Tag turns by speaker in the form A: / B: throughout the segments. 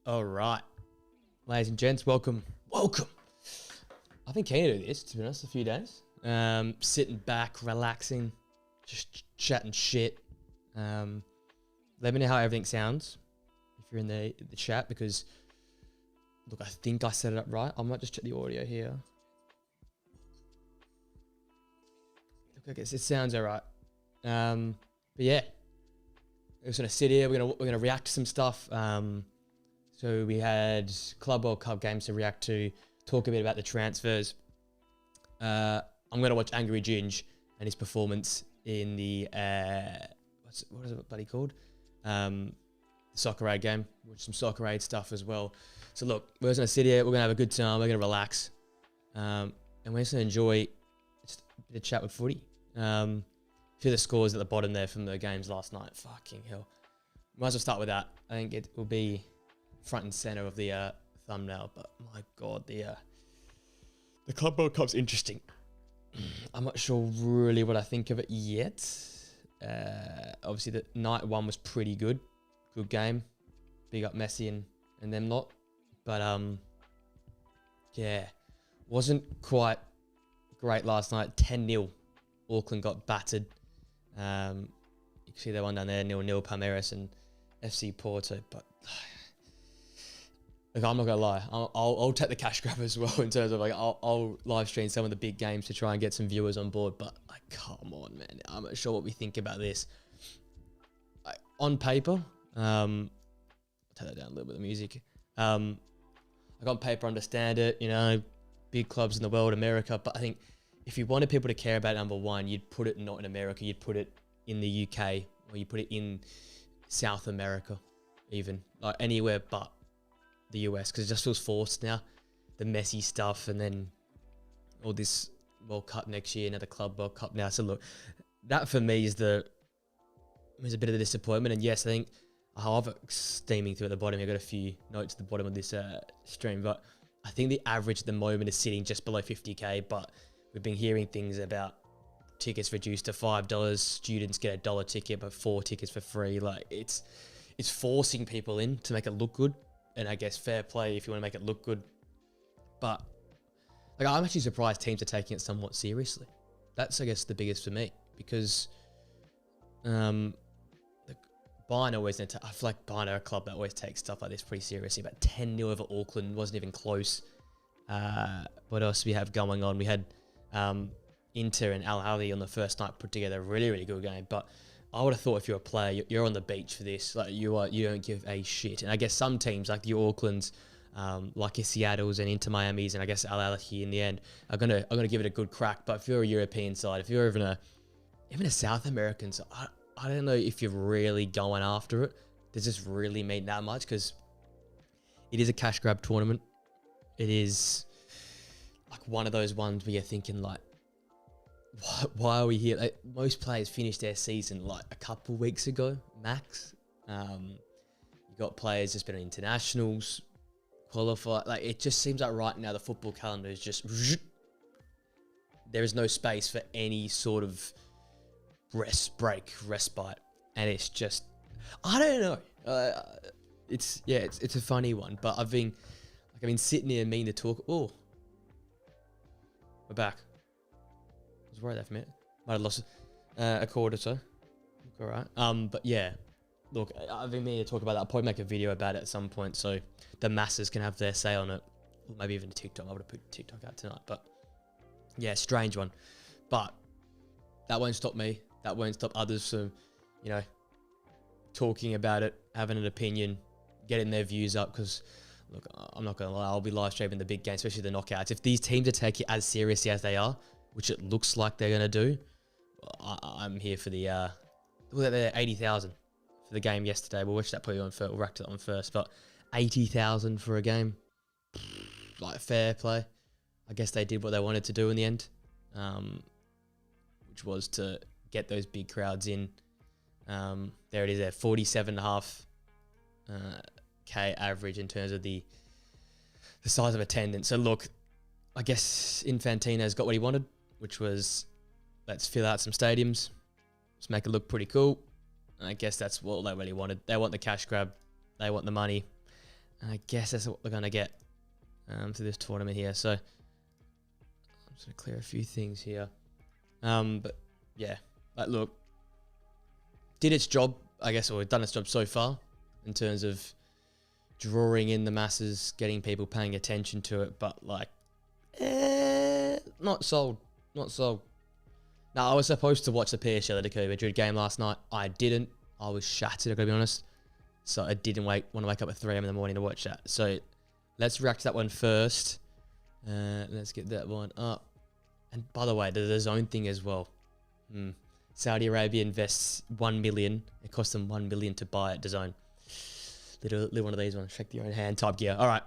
A: All right, ladies and gents, welcome. I've been keen to do this, to be honest, a few days. Sitting back, relaxing, just chatting shit. Let me know how everything sounds if you're in the chat, because look, I think I set it up right. I might just check the audio here. Look, I guess it sounds all right. But yeah, we're just gonna sit here. We're gonna react to some stuff. So we had Club World Cup games to react to, talk a bit about the transfers. I'm going to watch Angry Ginge and his performance in the, what is it bloody called? The Soccer Aid game, watch some Soccer Aid stuff as well. So look, we're just going to sit here, we're going to have a good time, we're going to relax. And we're just going to enjoy just a bit of chat with footy. A few of the scores at the bottom there from the games last night, fucking hell. Might as well start with that. I think it will be front and center of the thumbnail, but my god, the Club World Cup's interesting. I'm not sure really what I think of it yet. Obviously the night one was pretty good game, big up Messi and them lot, but yeah, wasn't quite great last night. 10-0 Auckland got battered. You can see that one down there, 0-0 Palmeiras and FC Porto, but look, I'm not gonna lie. I'll take the cash grab as well, in terms of like I'll live stream some of the big games to try and get some viewers on board. But like, come on, man. I'm not sure what we think about this. Like, on paper, I'll take that down a little bit of music. Like on paper, understand it. You know, big clubs in the world, America. But I think if you wanted people to care about number one, you'd put it not in America. You'd put it in the UK, or you put it in South America, even like anywhere but the US, because it just feels forced now. The Messi stuff, and then all this World Cup next year, another Club World Cup now. So look, that for me is a bit of a disappointment. And yes, I think I've steaming through at the bottom. I've got a few notes at the bottom of this stream, but I think the average at the moment is sitting just below 50k. But we've been hearing things about tickets reduced to $5. Students get $1 ticket, but 4 tickets for free. Like it's forcing people in to make it look good. And I guess fair play if you want to make it look good. But like, I'm actually surprised teams are taking it somewhat seriously. That's, I guess, the biggest for me, because Bayern always, I feel like Bayern are a club that always takes stuff like this pretty seriously. But 10-0 over Auckland wasn't even close. What else do we have going on? We had Inter and Al Ahly on the first night put together a really, really good game. But I would have thought if you're a player, you're on the beach for this. Like you don't give a shit. And I guess some teams like the Aucklands, like your Seattles and Inter Miamis, and I guess Al Ahly in the end are gonna give it a good crack. But if you're a European side, if you're even a South American side, I don't know if you're really going after it. Does this really mean that much? Because it is a cash grab tournament. It is like one of those ones where you're thinking like, why are we here? Like, most players finished their season like a couple weeks ago, max. You got players just been on internationals, qualified. Like, it just seems like right now the football calendar is just, there is no space for any sort of respite, and it's just, I don't know. It's a funny one, but I've been sitting here meaning to talk. Oh, we're back. I was worried there for a minute. Might have lost a quarter or so. All right. But yeah, look, I've been meaning to talk about that. I'll probably make a video about it at some point, so the masses can have their say on it. Or maybe even a TikTok. I would have put TikTok out tonight, but yeah, strange one. But that won't stop me. That won't stop others from, you know, talking about it, having an opinion, getting their views up. Because look, I'm not gonna lie, I'll be live streaming the big game, especially the knockouts. If these teams are taking it as seriously as they are, which it looks like they're gonna do, I'm here for the they're 80,000 for the game yesterday. We'll watch that probably on first. We'll rack it on first, but 80,000 for a game, like fair play. I guess they did what they wanted to do in the end, which was to get those big crowds in. There it is there, 47.5 K average in terms of the size of attendance. So look, I guess Infantino's got what he wanted, which was, let's fill out some stadiums, let's make it look pretty cool, And I guess that's what they really wanted. They want the cash grab. They want the money. And I guess that's what they're going to get through this tournament here. So I'm just going to clear a few things here. But yeah, like look, did its job, I guess, or done its job so far in terms of drawing in the masses, getting people paying attention to it. But like, not sold. Not sold. Now, I was supposed to watch the PSG Atletico Madrid game last night. I didn't. I was shattered, I gotta be honest. So I didn't want to wake up at 3 a.m. in the morning to watch that. So let's react to that one first. Let's get that one up. And by the way, the zone thing as well. Saudi Arabia invests 1 million. It cost them 1 million to buy it, DAZN. Little one of these ones. Shake your own hand type gear. All right.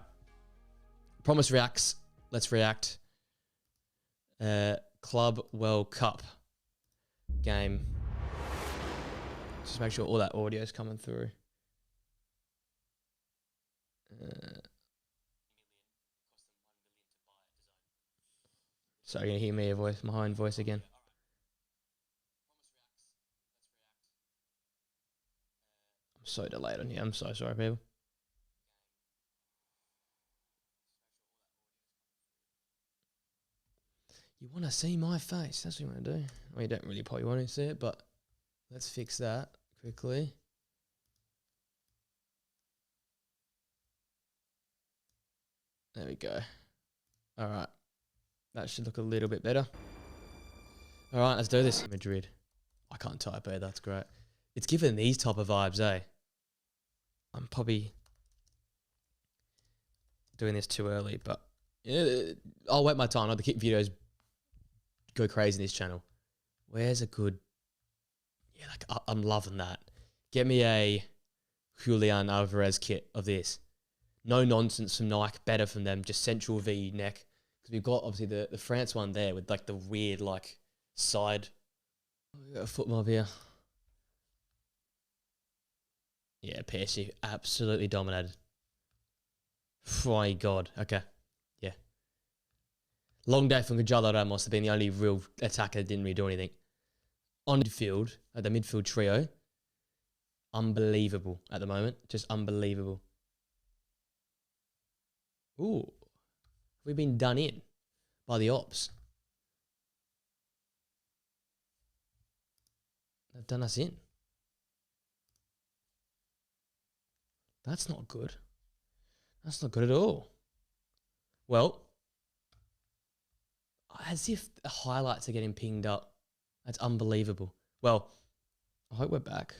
A: Promise reacts. Let's react. Club World Cup game. Just make sure all that audio is coming through. Sorry, you're gonna hear me my own voice again. I'm so delayed on here. I'm so sorry, people. You want to see my face? That's what you want to do. Well, you don't really probably want to see it, but let's fix that quickly. There we go. All right. That should look a little bit better. All right, let's do this. Madrid. I can't type, eh? That's great. It's giving these type of vibes, eh? I'm probably doing this too early, but I'll wait my time. Not to keep videos go crazy in this channel. Where's a good... Yeah, like I'm loving that. Get me a Julian Alvarez kit of this. No nonsense from Nike. Better from them. Just central V neck. Because we've got obviously the France one there with like the weird like side. We got a foot mob here. Yeah, PSG absolutely dominated. Oh my God. Okay. Yeah. Long day from Gonzalo Ramos have been the only real attacker that didn't really do anything. On midfield, at the midfield trio, unbelievable at the moment. Just unbelievable. Ooh. We've been done in by the ops. They've done us in. That's not good. That's not good at all. Well, as if the highlights are getting pinged up. That's unbelievable. Well, I hope we're back.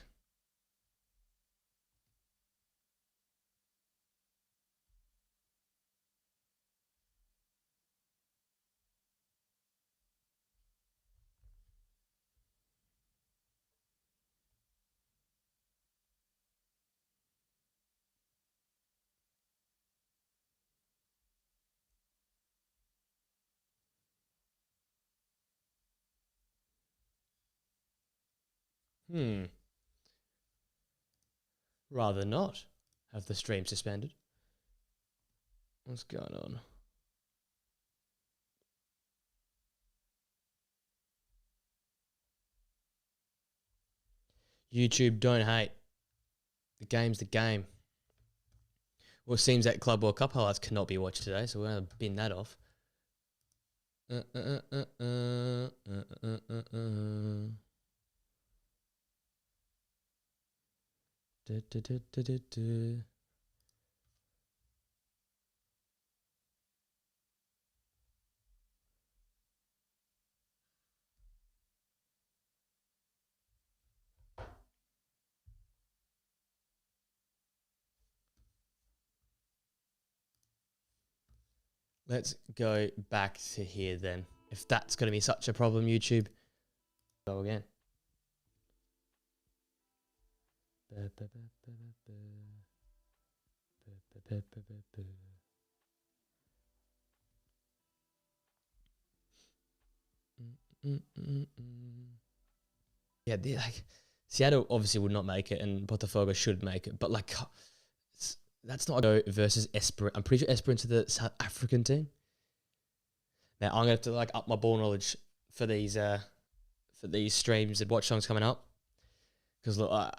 A: Rather not have the stream suspended. What's going on? YouTube, don't hate. The game's the game. Well, it seems that Club World Cup highlights cannot be watched today, so we're going to bin that off. Let's go back to here then. If that's going to be such a problem, YouTube, go again. Yeah, like Seattle obviously would not make it, and Botafogo should make it, but like that's not go versus Esperance. I'm pretty sure Esperance are the South African team. Now I'm gonna have to like up my ball knowledge for these streams and watch songs coming up. Because look,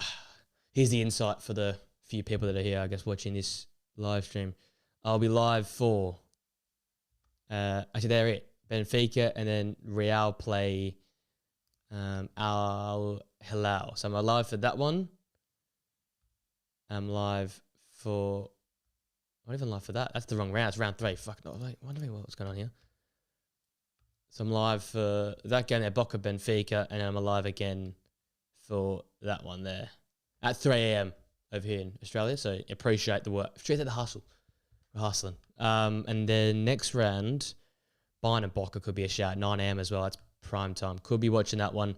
A: here's the insight for the few people that are here, I guess, watching this live stream. I'll be live for, actually, they're it. Benfica, and then Real play Al Hilal. So I'm live for that one. I'm live for... I'm not even live for that. That's the wrong round. It's round 3. Fuck no. Wait, wondering what's going on here. So I'm live for that game there, Boca Benfica, and I'm alive again for that one there at 3 a.m. over here in Australia. So appreciate the work. Appreciate the hustle. We're hustling. And then next round, Bayern and Boca could be a shout. 9 a.m. as well. That's prime time. Could be watching that one.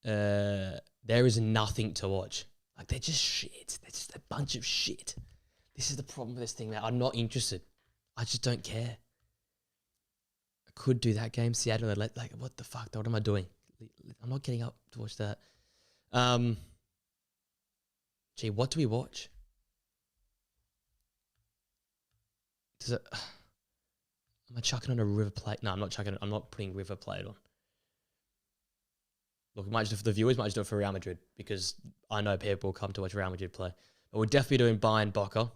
A: There is nothing to watch. Like, they're just shit. They're just a bunch of shit. This is the problem with this thing, man. I'm not interested. I just don't care. I could do that game, Seattle. Like, what the fuck? What am I doing? I'm not getting up to watch that. Gee, what do we watch? Does it... Am I chucking on a River Plate? No, I'm not chucking it. I'm not putting River Plate on. Look, we might just do it for the viewers, might just do it for Real Madrid, because I know people will come to watch Real Madrid play. But we're definitely doing Bayern Boca.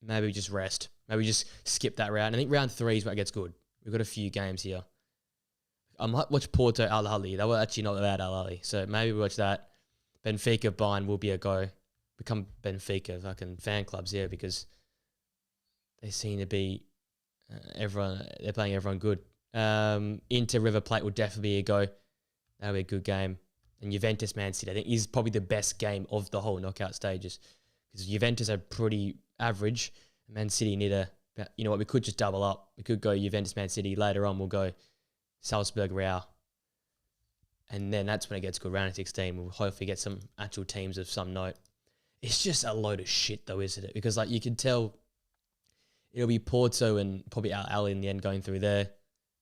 A: Maybe we just rest. Maybe we just skip that round. I think round 3 is where it gets good. We've got a few games here. I might watch Porto Al Ahly. They were actually not bad, Al Ahly. So maybe we watch that. Benfica Bayern will be a go. Become Benfica fucking fan clubs here, because they seem to be everyone. They're playing everyone good. Inter River Plate will definitely be a go. That'll be a good game. And Juventus Man City, I think, is probably the best game of the whole knockout stages, because Juventus are pretty average. Man City need a, you know what, we could just double up. We could go Juventus Man City. Later on, we'll go Salzburg Real. And then that's when it gets good. Round of 16, we'll hopefully get some actual teams of some note. It's just a load of shit, though, isn't it? Because, like, you can tell it'll be Porto and probably Al Ahly in the end going through there.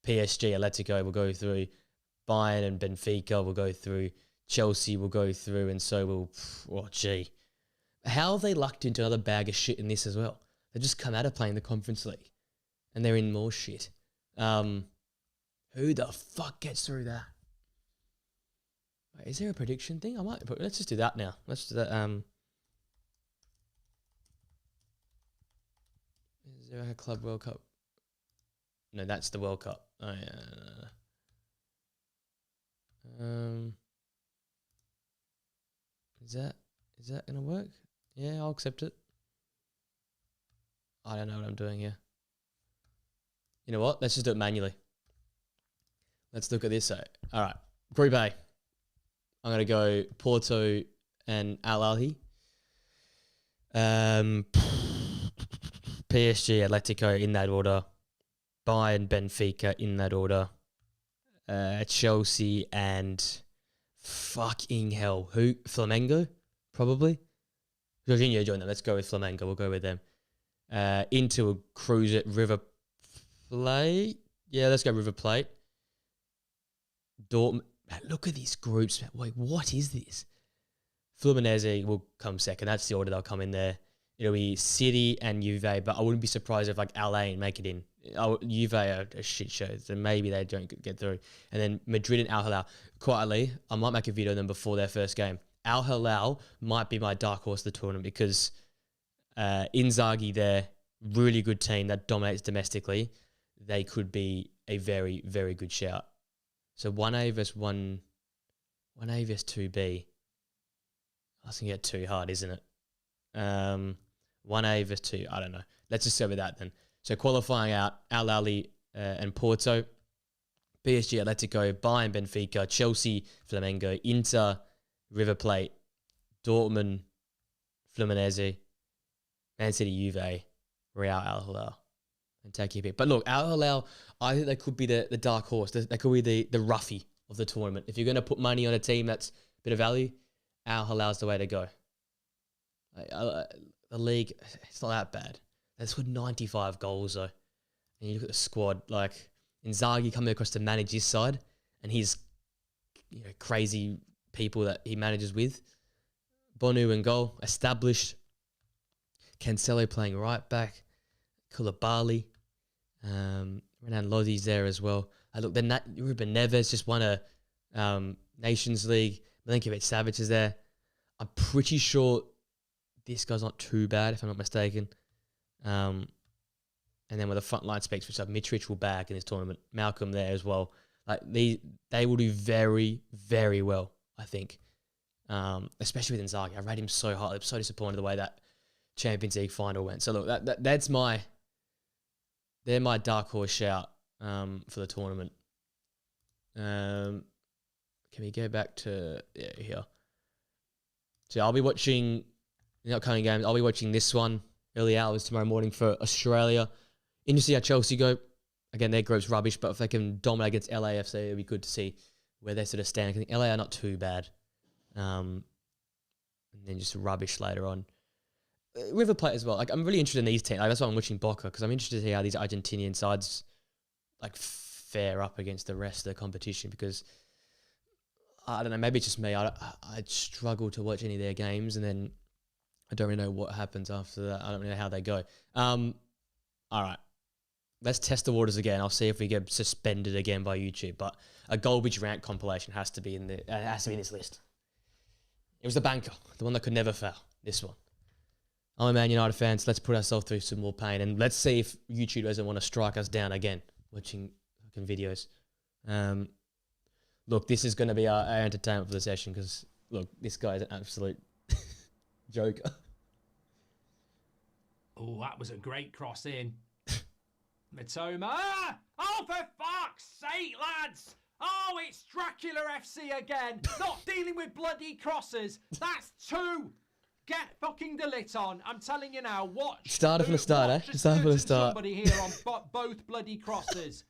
A: PSG, Atletico will go through. Bayern and Benfica will go through. Chelsea will go through, and so will... Oh, gee. How have they lucked into another bag of shit in this as well? They just come out of playing the Conference League, and they're in more shit. Who the fuck gets through that? Wait, is there a prediction thing? Let's just do that now. Let's do that. Is there a Club World Cup? No, that's the World Cup. Oh, yeah. Is that gonna work? Yeah, I'll accept it. I don't know what I'm doing here. You know what? Let's just do it manually. Let's look at this. All right, Group A. I'm gonna go Porto and Al Ahly. PSG, Atletico in that order. Bayern, Benfica in that order. Chelsea and fucking hell, who? Flamengo, probably. Jorginho joined them. Let's go with Flamengo. We'll go with them. Inter will cruise it. River Plate. Yeah, let's go River Plate. Dortmund. Man, look at these groups. Man. Wait, what is this? Fluminense will come second. That's the order they'll come in there. It'll be City and Juve, but I wouldn't be surprised if like Alain make it in. Juve are a shit show, so maybe they don't get through. And then Madrid and Al Hilal. Quietly, I might make a video of them before their first game. Al Hilal might be my dark horse of the tournament, because Inzaghi, their really good team that dominates domestically, they could be a very, very good shout. So 1A versus 1A versus 2B. That's going to get too hard, isn't it? 1A versus 2, I don't know. Let's just go with that then. So qualifying out, Al Ahly and Porto, PSG, Atletico, Bayern, Benfica, Chelsea, Flamengo, Inter, River Plate, Dortmund, Fluminense, Man City, Juve, Real, Al Hilal, and take your pick. But look, Al Hilal, I think they could be the dark horse. They could be the roughie of the tournament. If you're going to put money on a team that's a bit of value, Al Hilal's the way to go. The league, it's not that bad. They scored 95 goals though. And you look at the squad, like Inzaghi coming across to manage his side, and his crazy people that he manages with. Bonu in goal, established. Cancelo playing right back. Koulibaly. Renan Lodi's there as well. Look, then Ruben Neves just won a Nations League. Milinkovic Savic is there. I'm pretty sure this guy's not too bad, if I'm not mistaken. And then with the front line specs, which Mitrovic will back in this tournament. Malcolm there as well. Like they will do very, very well, I think. Especially with Inzaghi. I rate him so high. I'm so disappointed the way that Champions League final went. So look, they're my dark horse shout for the tournament. Can we go back to here? So I'll be watching in the upcoming games. I'll be watching this one early hours tomorrow morning for Australia. Interesting to see how Chelsea go. Again, their group's rubbish, but if they can dominate against LAFC, it'll be good to see where they sort of stand. I think LA are not too bad. And then just rubbish later on. River Plate as well. Like, I'm really interested in these teams. Like, that's why I'm watching Boca, because I'm interested to see how these Argentinian sides like fare up against the rest of the competition, because I don't know, maybe it's just me. I struggle to watch any of their games, and then I don't really know what happens after that. I don't really know how they go. All right. Let's test the waters again. I'll see if we get suspended again by YouTube. But a Golbridge rant compilation has to be in this list. It was the banker, the one that could never fail. This one. I'm a Man United fan, so let's put ourselves through some more pain, and let's see if YouTube doesn't want to strike us down again watching fucking videos. Look, this is going to be our entertainment for the session, because look, this guy is an absolute joker.
B: Oh, that was a great cross in. Matoma. Oh, for fuck's sake, lads. Oh, it's Dracula FC again. Not dealing with bloody crosses. That's two. Get fucking the lit on. I'm telling you now, watch.
A: Started from the start, eh? Started from the start.
B: Somebody here on both bloody crosses.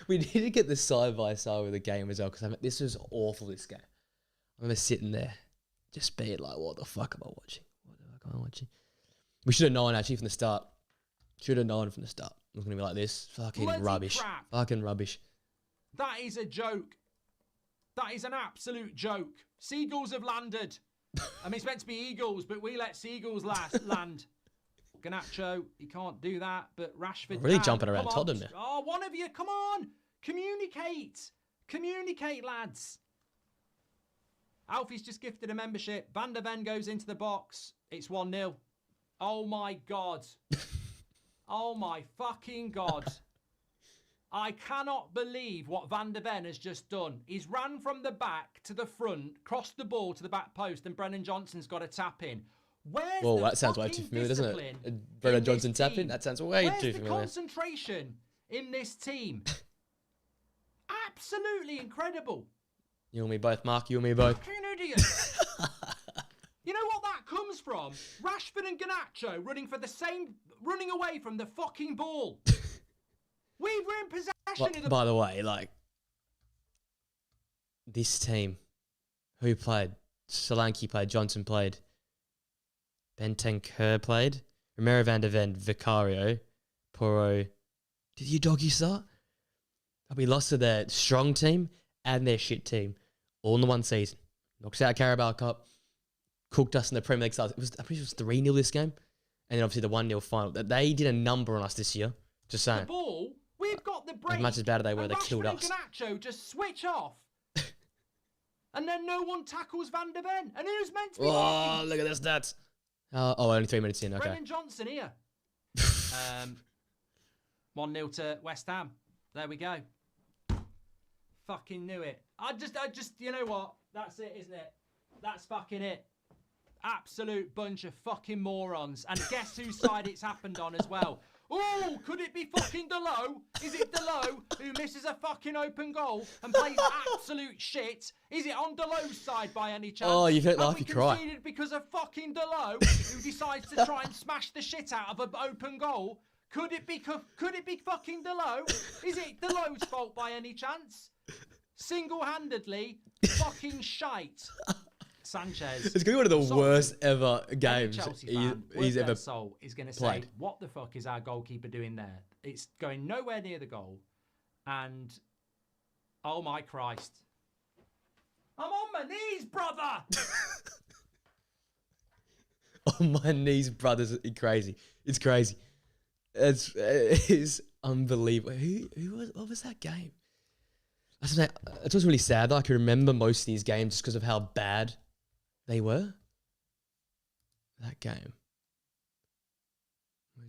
A: We need to get the side-by-side with the game as well, because this was awful, this game. I remember sitting there, just being like, what the fuck am I watching? What the fuck am I watching? We should have known, actually, from the start. Should have known from the start. It was going to be like this. Fucking bloody rubbish. Crap. Fucking rubbish.
B: That is a joke. That is an absolute joke. Seagulls have landed. I mean, it's meant to be eagles, but we let seagulls land. Garnacho, he can't do that, but Rashford
A: really jumping around Tottenham now.
B: Oh, one of you, come on. Communicate. Communicate, lads. Alfie's just gifted a membership. Van der Ven goes into the box. It's 1-0. Oh, my God. Oh, my fucking God. I cannot believe what Van der Ven has just done. He's ran from the back to the front, crossed the ball to the back post, and Brennan Johnson's got a tap in.
A: Whoa, that sounds way too familiar, doesn't it? Brennan Johnson tap in? That sounds way too familiar.
B: Where's the concentration in this team? Absolutely incredible.
A: You and me both, Mark. You and me both.
B: Fucking idiot. You know what that comes from? Rashford and Garnacho running away from the fucking ball. We were in possession of the...
A: By the way, like, this team, who played? Solanke played, Johnson played, Bentancur played, Romero van der Ven, Vicario, Porro. Did you doggy start? We lost to their strong team and their shit team all in the one season. Knocked out Carabao Cup, cooked us in the Premier League stars. I'm pretty sure it was 3-0 this game. And then obviously the 1-0 final. They did a number on us this year. Just saying.
B: The ball... We've got the break.
A: As much as bad as they were, they killed us.
B: And Garnacho just switch off. And then no one tackles Van der Ven. And who's meant to be
A: Oh, look at the stats. Only 3 minutes in, okay.
B: Brennan Johnson here. 1-0 to West Ham. There we go. Fucking knew it. I just, you know what? That's it, isn't it? That's fucking it. Absolute bunch of fucking morons. And guess whose side it's happened on as well. Oh, could it be fucking Delo? Is it Delo who misses a fucking open goal and plays absolute shit? Is it on Delo's side by any chance?
A: Oh, you don't laugh, you cry.
B: Conceded because of fucking Delo, who decides to try and smash the shit out of an open goal? Could it be fucking Delo? Is it Delo's fault by any chance? Single-handedly, fucking shite. Sanchez.
A: It's going to be one of the worst ever games
B: he's ever soul is going to say, what the fuck is our goalkeeper doing there? It's going nowhere near the goal. And, oh my Christ. I'm on my knees, brother!
A: On my knees, brothers. It's crazy. It's crazy. It's unbelievable. What was that game? It's also really sad that I can remember most of these games just because of how bad they were. That game.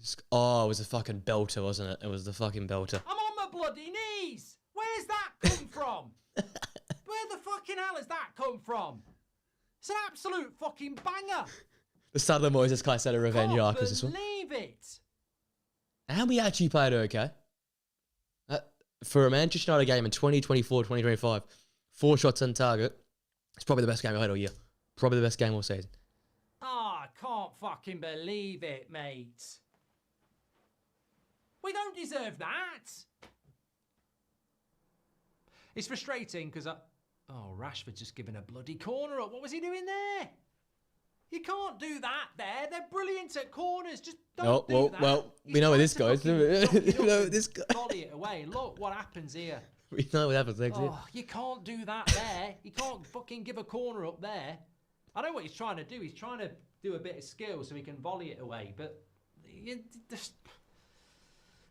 A: It was a fucking belter, wasn't it? It was the fucking belter.
B: I'm on my bloody knees. Where's that come from? Where the fucking hell has that come from? It's an absolute fucking banger.
A: The Southern Moises Caicedo revenge arc was this one.
B: Believe it.
A: And we actually played okay. For a Manchester United game in 2024, 2025, 4 shots on target. It's probably the best game I've had all year. Probably the best game all season.
B: I can't fucking believe it, mate. We don't deserve that. It's frustrating because Rashford just given a bloody corner up. What was he doing there? You can't do that there. They're brilliant at corners. Just don't do that.
A: Well, we know where this goes. We know where this goes.
B: Volley it away. Look what happens here.
A: We know what happens next year.
B: You can't do that there. You can't fucking give a corner up there. I know what he's trying to do. He's trying to do a bit of skill so he can volley it away. But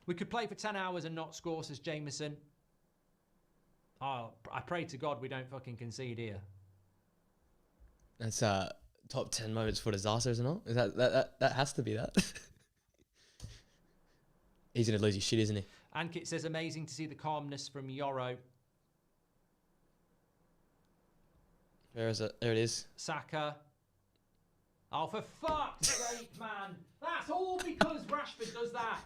B: we could play for 10 hours and not score, says Jameson. Oh, I pray to God we don't fucking concede here.
A: That's top 10 moments for disasters and all. Is that has to be that. He's gonna lose his shit, isn't he?
B: Ankit says amazing to see the calmness from Yoro.
A: Where is it? There it is.
B: Saka. Oh, for fuck's sake, man. That's all because Rashford does that.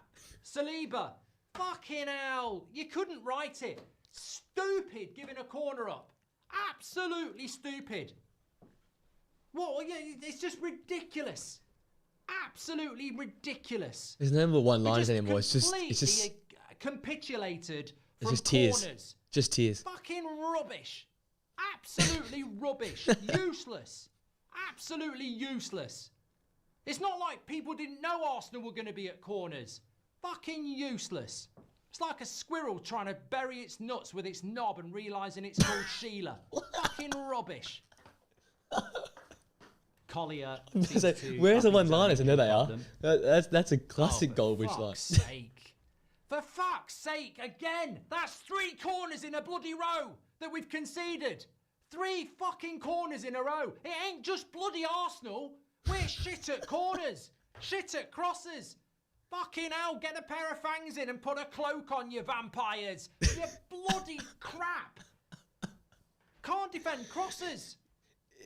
B: Saliba. Fucking hell. You couldn't write it. Stupid giving a corner up. Absolutely stupid. What? It's just ridiculous. Absolutely ridiculous.
A: There's no more one liners anymore. It's just
B: capitulated
A: it's
B: from
A: just tears.
B: corners.
A: Just tears.
B: Fucking rubbish. Absolutely rubbish. Useless. Absolutely useless. It's not like people didn't know Arsenal were going to be at corners. Fucking useless. It's like a squirrel trying to bury its nuts with its knob and realising it's called Sheila. Fucking rubbish. Collier.
A: Where's the one-liners? I know they are. That's a classic goal, which like.
B: For fuck's sake, again! That's 3 corners in a bloody row that we've conceded. 3 fucking corners in a row. It ain't just bloody Arsenal. We're shit at corners. Shit at crosses. Fucking hell, get a pair of fangs in and put a cloak on, you vampires. You bloody crap. Can't defend crosses.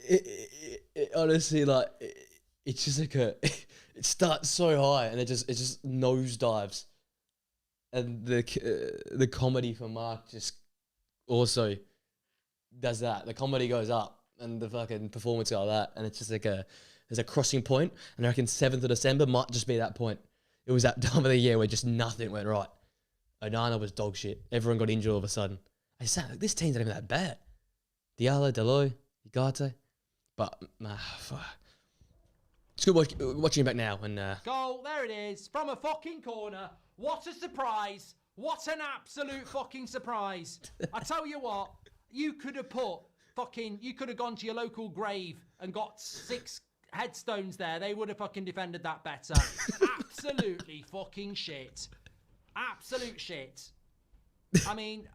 A: It honestly, like, it's just like it starts so high and it just nosedives. And the comedy for Mark just also does that. The comedy goes up and the fucking performance like that. And it's just like there's a crossing point. And I reckon 7th of December might just be that point. It was that time of the year where just nothing went right. Onana was dog shit. Everyone got injured all of a sudden. I said, like, this team's not even that bad. Diallo, Deloy, Ugarte. But, it's good watching it back now. And
B: goal, there it is. From a fucking corner. What a surprise. What an absolute fucking surprise. I tell you what, you could have gone to your local grave and got 6 headstones there. They would have fucking defended that better. Absolutely fucking shit. Absolute shit. I mean,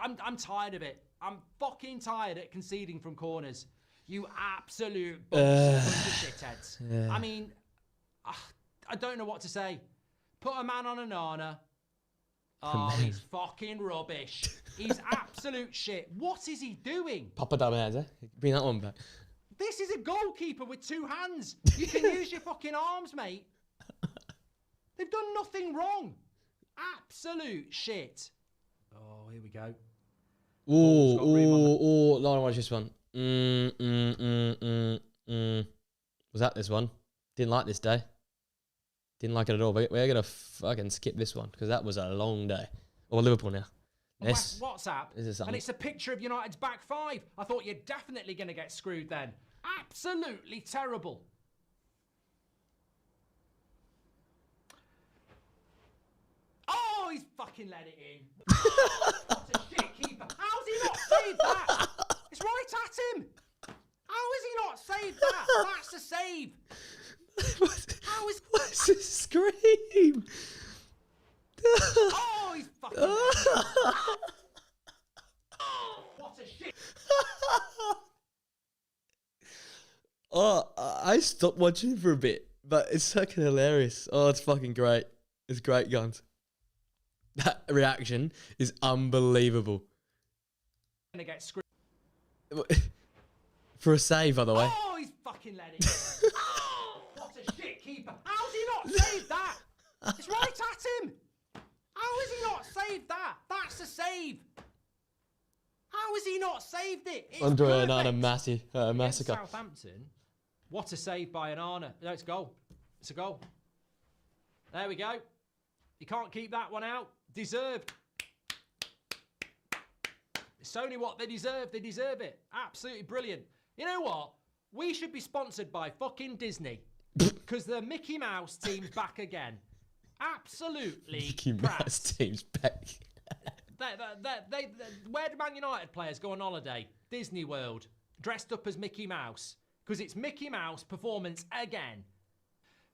B: I'm tired of it. I'm fucking tired at conceding from corners. You absolute bunch of shitheads. Yeah. I mean, I don't know what to say. Put a man on Onana. Oh, he's fucking rubbish. He's absolute shit. What is he doing?
A: Papa Damian, bring that one back.
B: This is a goalkeeper with 2 hands. You can use your fucking arms, mate. They've done nothing wrong. Absolute shit. Oh, here we go.
A: Ooh, Lauren, watch this one. Was that this one? Didn't like this day. Didn't like it at all. We're going to fucking skip this one because that was a long day. Or Liverpool now.
B: This, WhatsApp. And it's a picture of United's back 5. I thought you're definitely going to get screwed then. Absolutely terrible. Oh, he's fucking let it in. What a shit keeper. How's he not saved that? It's right at him. How has he not saved that? That's a save.
A: What's this scream?
B: Oh, he's fucking. Oh,
A: Oh, I stopped watching for a bit, but it's fucking hilarious. Oh, it's fucking great. It's great guns. That reaction is unbelievable.
B: Gonna get screwed.
A: For a save, by the way.
B: Oh, he's fucking let it go. Oh, what a shit keeper. How's he not saved that? It's right at him. How has he not saved that? That's a save. How has he not saved it? It's
A: Andre
B: perfect.
A: Onana massacre.
B: Against Southampton. What a save by Onana. No, it's a goal. It's a goal. There we go. You can't keep that one out. Deserved. It's only what they deserve. They deserve it. Absolutely brilliant. You know what? We should be sponsored by fucking Disney. Because the Mickey Mouse team's back again. Absolutely
A: Mickey Mouse team's back.
B: Where do Man United players go on holiday? Disney World. Dressed up as Mickey Mouse. Because it's Mickey Mouse performance again.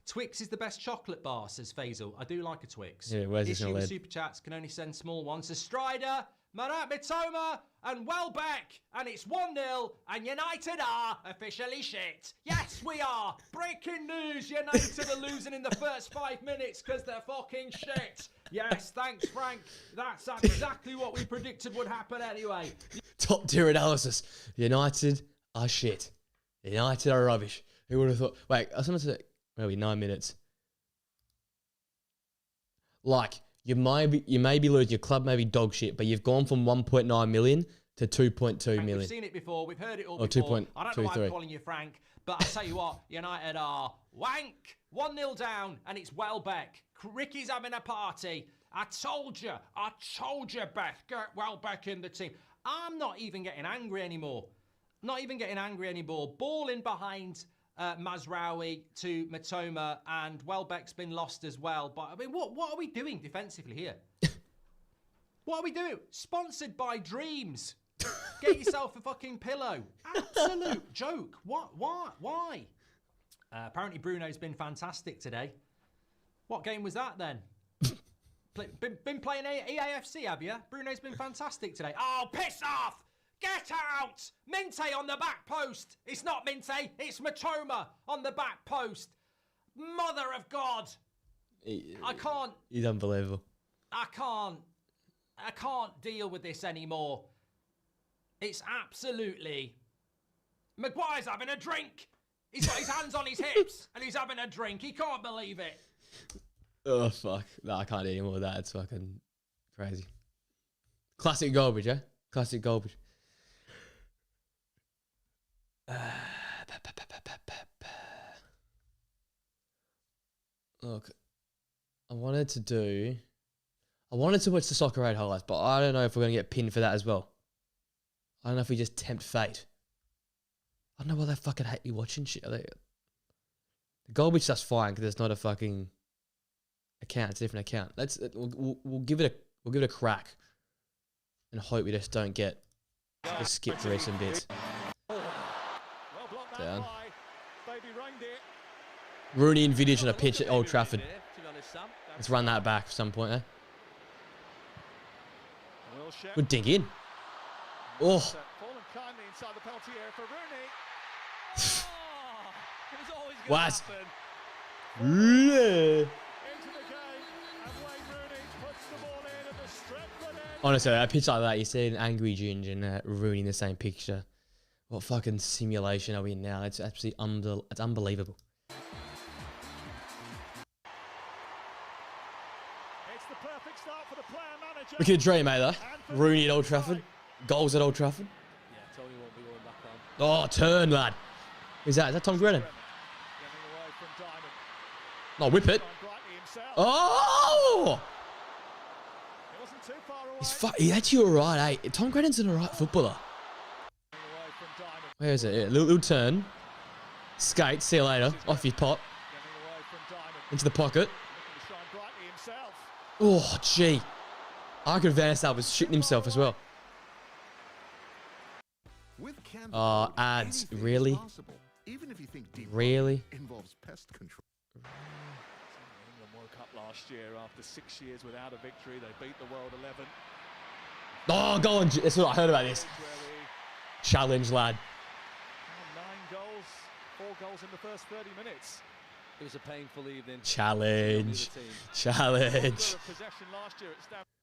B: Twix is the best chocolate bar, says Faisal. I do like a Twix.
A: Yeah, where's this
B: Issue
A: gonna
B: with
A: lead?
B: Super Chats can only send small ones. So Strider, Marat Mitoma, and Welbeck. And it's 1-0, and United are officially shit. Yes, we are. Breaking news, United are losing in the first 5 minutes because they're fucking shit. Yes, thanks, Frank. That's exactly what we predicted would happen anyway.
A: Top tier analysis. United are shit. United are rubbish. Who would have thought? Wait, I was going to say, where are we? 9 minutes. Like, you may be losing, your club may be dog shit, but you've gone from 1.9 million to 2.2 million.
B: We've seen it before. We've heard it all
A: or
B: before. I don't know why
A: 2.23.
B: I'm calling you Frank, but I tell you what, United are wank. 1-0 down, and it's Welbeck. Ricky's having a party. I told you, Beth, get Welbeck in the team. I'm not even getting angry anymore. Ball in behind Mazraoui to Matoma, and Welbeck's been lost as well. But I mean, what are we doing defensively here? What are we doing? Sponsored by Dreams. Get yourself a fucking pillow. Absolute joke. What? Why? Apparently Bruno's been fantastic today. What game was that then? Been playing EAFC, have you? Bruno's been fantastic today. Oh, piss off! Get out! Minte on the back post. It's not Minte, it's Matoma on the back post. Mother of God. I can't.
A: He's unbelievable.
B: I can't deal with this anymore. It's absolutely... Maguire's having a drink. He's got his hands on his hips and he's having a drink. He can't believe it.
A: Oh, fuck. No, I can't do any more of that. It's fucking crazy. Classic garbage, eh? Classic garbage. Look, I wanted to watch the Soccer 8 highlights, but I don't know if we're going to get pinned for that as well. I don't know if we just tempt fate. I don't know why they fucking hate me watching shit. The garbage stuff's fine because it's not a fucking account. It's a different account. We'll give it a crack and hope we just don't get just skip through some bits. Down. Rooney and Vidic on a pitch at Old Trafford. Let's run that back at some point, eh? Good dig in. Oh. What? Yeah. Honestly, a pitch like that, you see an angry Ginge and Rooney in the same picture. What fucking simulation are we in now? It's absolutely it's unbelievable. We could dream, mate, though. Rooney at Old Trafford. Goals at Old Trafford. Oh, turn, lad. Who's that? Is that Tom Grennan? No, whip it. Oh! He's actually alright, eh? Tom Grennan's an alright footballer. Where is it? Yeah, little turn. Skate, see you later. Off your pop. Into the pocket. Oh, gee. I could have Van Sar was shooting himself as well. Ads. Really? Really?
C: Involves pest control.
D: World Cup last year, after 6 years without a victory, they beat the World 11.
A: Oh, go on. That's what I heard about this. Challenge, lad.
C: 9 goals, 4 goals in the first 30 minutes.
D: It was a painful evening.
A: Challenge. Challenge.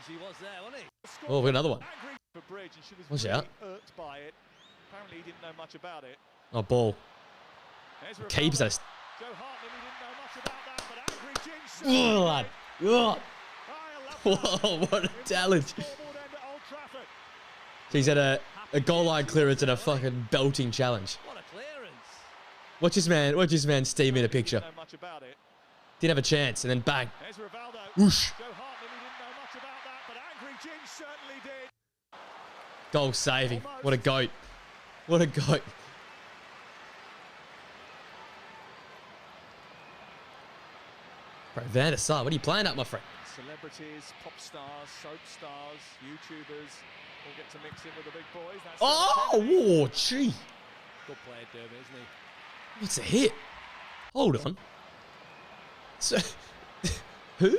D: He was there, wasn't he?
A: Oh, we got another one.
C: Watch
A: out.
C: Apparently he didn't know much about it.
A: Oh, ball. Keeps us.
C: Joe Hartman, he didn't know much about that, but angry Jing
A: Oh, lad. Oh. Whoa, what a talent. He's had a goal line clearance and a fucking belting challenge.
D: What a clearance.
A: Watch this man steam in a picture. Didn't have a chance, and then bang. Whoosh. Goal saving. What a goat. What a goat. Bro, Van der Sar, what are you playing at, my friend?
C: Celebrities, pop stars, soap stars, YouTubers all get to mix in with the big boys. That's
A: Oh, gee.
D: Good player, Derby, isn't he?
A: What's a hit? Hold on. So, who?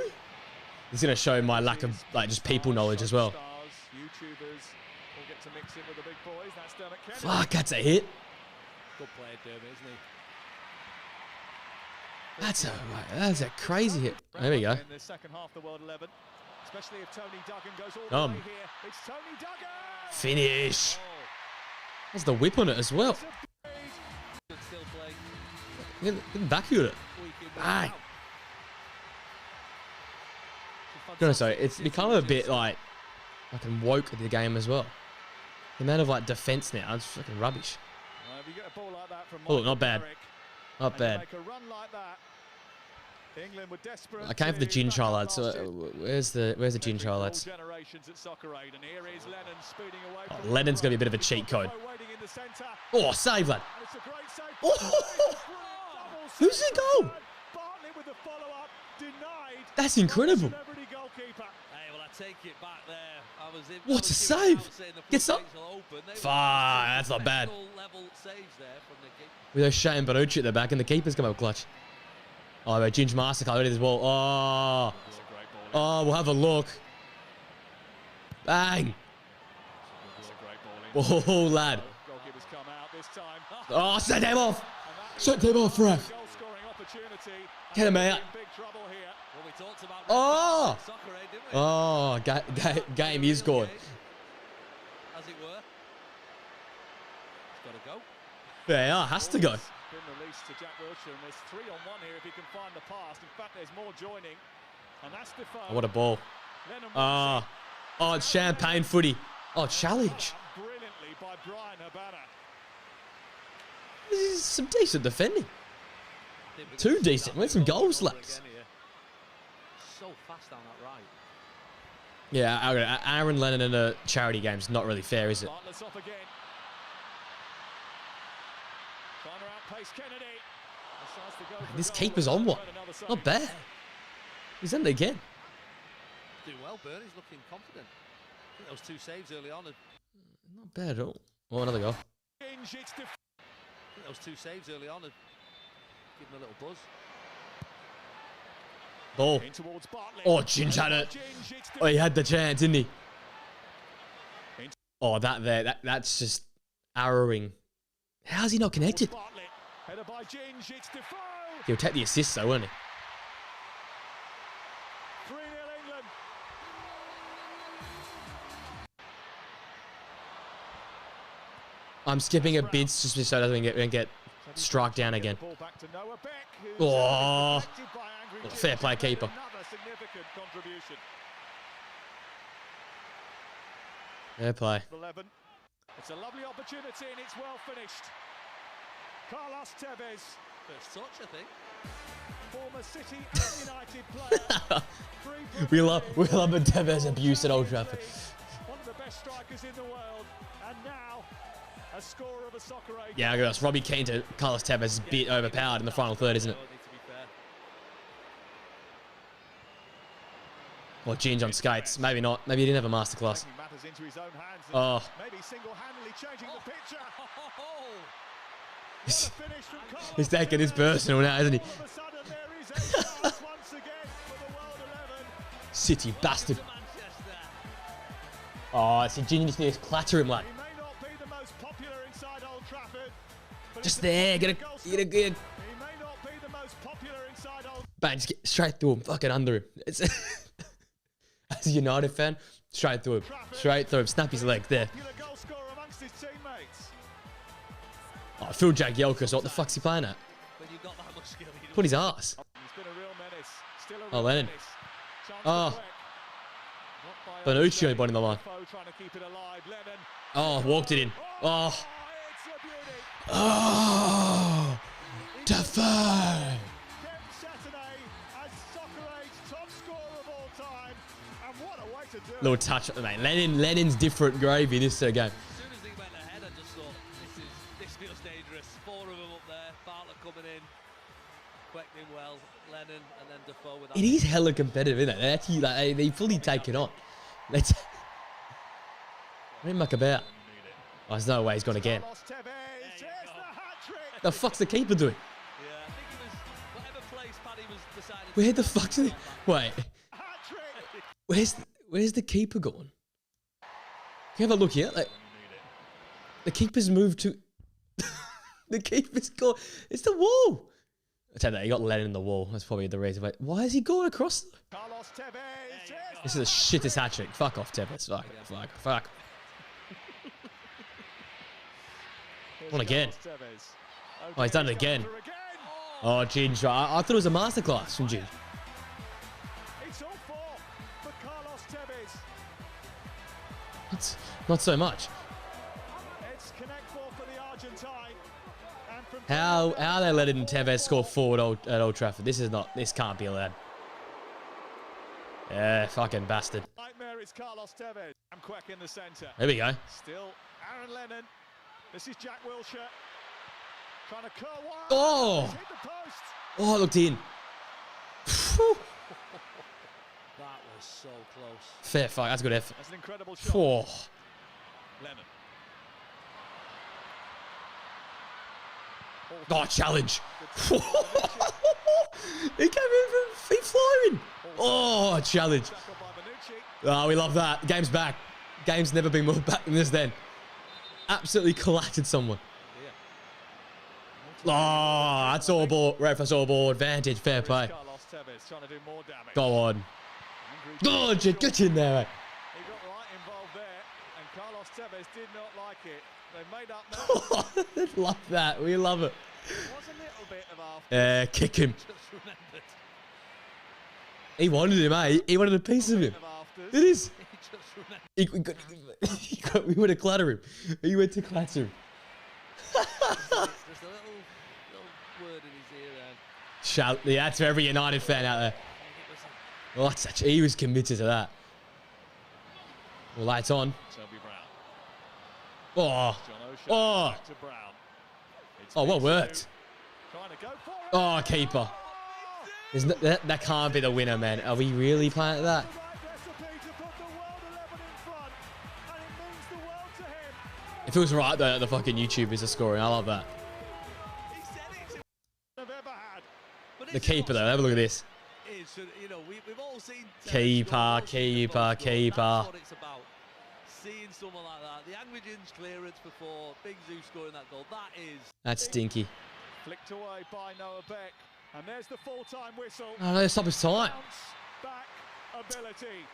A: He's going to show my lack of, like, just people knowledge as well.
C: YouTubers all get to mix in with the big boys. That's
A: Fuck, that's a hit.
D: Good player, Derby, isn't he?
A: That's a crazy hit. There we go.
C: In the second half, the World 11, especially if Tony Duggan goes all the way here. It's Tony Duggan.
A: Finish. That's the whip on it as well.
D: Still playing.
A: Get back at it. Bang. Sorry, it's become a bit like fucking woke at the game as well. The amount of like defense now, it's fucking rubbish.
C: If you get a ball like that from
A: Oh, look, not bad. Not bad.
C: make a run like that, England were desperate.
A: I came for the gin char, lad. So where's the gin char, lads? Oh, Lennon's gonna be a bit of a cheat code. Oh, save, lad. Oh, who's the goal? That's incredible. What a save! Gets up. Fuck, that's not bad. With those Shane Barucci at the back, and the keeper's come up clutch. Oh, but Ginge Mastercard already as well. Oh, we'll have a look. Bang. Oh, lad. Oh, set him off. Set him off, ref. Get him out. Oh. Oh, game is gone.
D: As it were. It's got to go.
A: Yeah, has to go.
C: Been released to Jack Wilshere, and there's 3-on-1 here if he can find the pass. In fact, there's more joining, and that's Defoe.
A: Oh, what a ball. Oh, it's champagne footy. Oh, challenge.
C: Brilliantly by Brian Habana.
A: This is some decent defending. Too decent. Where's some goals, lads?
D: So fast down that right.
A: Yeah, Aaron Lennon in a charity game is not really fair, is it?
C: Bartlett's off again. Trying to outpace Kennedy.
A: This keeper's on one. Not bad. He's in it again.
D: Doing well, Bernie's looking confident. I think those 2 saves early on.
A: Not bad at all. Oh, another goal.
D: I think those 2 saves early on. Give him a little buzz.
A: Ball. Oh, Ginge had it. Oh, he had the chance, didn't he? Oh, that's just arrowing. How's he not connected? He'll take the assist, though, won't he?
C: 3-0 England.
A: I'm skipping a bit just so it doesn't get struck down again. Oh, fair play, keeper. Fair play.
C: It's a lovely opportunity and it's well finished. Carlos Tevez.
D: First touch, I think.
C: Former City and United player.
A: we love a Tevez abuse at Old Trafford.
C: One of the best strikers in the world, and now a scorer of a soccer age.
A: Yeah, I guess Robbie Keane to Carlos Tevez is a bit overpowered in the final third, isn't it? Or Ginge on skates. Maybe not. Maybe he didn't have a masterclass. Oh.
C: Maybe single-handedly changing the picture.
A: He's taking this personal now, isn't he? City bastard. Oh, it's a genius needs to clatter him, like.
C: He may not be the most popular inside Old Trafford, but
A: Just
C: he's
A: there,
C: a
A: get a
C: goal
A: good.
C: He may not be the most popular inside Old
A: Bang, just get straight through him, fucking under him. It's as a United fan, straight through him, snap his leg there.
C: popular goal scorer amongst his teammates.
A: Oh, Phil Jagielka, what the fuck's he playing at?
D: When you've got that much skill, you
A: Put his ass.
C: He's been a real menace. Still a
A: Oh,
C: real
A: Lennon.
C: menace. Chance
A: Oh.
C: for Quick. Not by
A: Bonucci
C: O'Shea.
A: on the bottom of the line.
C: Defoe trying to keep it alive. Lennon.
A: Oh, walked it in. Oh,
C: It's a beauty.
A: oh, Defoe.
C: Kevin Saturday as Soccer Age top scorer of all time. And what a way to do
A: Little
C: it.
A: touch, mate. Lennon's different gravy this game.
D: As soon as he went ahead, I just thought, this feels dangerous. 4 of them up there. Bartlett coming in. Quick in well. Lennon and then Defoe with that.
A: It is hella competitive, isn't it? They actually, like, they fully take it on. Let's. What do you muck about? Oh, there's no way he's gone again.
C: Carlos Tevez. Here's the hat-trick.
A: The fuck's the keeper doing?
D: Yeah, I think it was whatever place Paddy was deciding.
A: Where the fuck's the? Wait,
C: Hat-trick.
A: where's the keeper going? Can you have a look here? Like, the keeper's moved to. The keeper's gone. It's the wall. I tell you that, he got Lennon in the wall. That's probably the reason. Wait, why is he going across?
C: Carlos Tevez. Here's
A: This is a shittest hat trick. Fuck off, Tevez. Fuck. One again.
C: Carlos Tevez.
A: Oh, he's done it
C: Okay,
A: again.
C: counter again.
A: Oh, Ginge. I thought it was a masterclass from Ginge.
C: It's all four for Carlos Tevez.
A: Not so much.
C: It's connect four for the Argentine. And from
A: How they letting Tevez score forward at Old Trafford? This can't be allowed. Yeah, fucking bastard.
C: nightmare is Carlos Tevez. And Quack in the centre.
A: There we go.
C: Still Aaron Lennon. This is Jack Wilshere. Trying to curl wide.
A: Oh!
C: He's hit the post.
A: Oh, it looked in. Phew.
D: That was so close.
A: Fair fight. That's a good effort.
C: That's an incredible shot.
A: Oh.
C: Lennon.
A: Oh, challenge. He came in from feet flying. Oh, challenge.
C: Tackled by Bonucci.
A: Oh, we love that. Game's back. Game's never been more back than this then. Absolutely collided someone. Oh, that's all ball. Ref, that's all ball. Advantage. Fair play.
C: Carlos Tevez trying to do more damage.
A: Go on.
C: Angry
A: Good. Get in there, mate.
C: He got right involved there, and Carlos Tevez did not like it. They made up now.
A: Love that. We love it.
C: There was a little bit of after.
A: Kick him.
D: Just remembered.
A: He wanted him, eh? He wanted a piece of him.
C: Afters.
A: It is.
D: He just remembered.
A: We went to clatter him. He went to clatter him.
D: There's a little word in his ear there.
A: Shout. Yeah, that's for every United fan out there.
D: I think it was
A: Oh, that's he was committed to that. Well, lights on.
C: Toby Brown.
A: Oh.
C: John O'Shea
A: Oh.
C: back to Brown. It's
A: Oh, what
C: Beasley
A: worked?
C: Trying to go for it.
A: Oh, keeper. There's no, that can't be the winner, man. Are we really playing at that?
C: The right recipe to put the world 11 in front, and it means the world to him.
A: If it was right, the fucking YouTubers are scoring. I love that.
D: He said it.
C: I've ever had.
D: But
A: The
D: it's
A: keeper, though. Have a look at this.
D: It's, you know, we've all seen
A: Keeper,
D: Tevez score,
A: keeper,
D: That's
A: keeper.
D: what it's about. Seeing someone like that, the angry Gin's clearance before Big Zoo scoring that goal, that is.
A: That's stinky.
C: Flicked away by Noah Beck, and there's the full-time whistle.
A: No, stop his time.
C: Bounce back ability.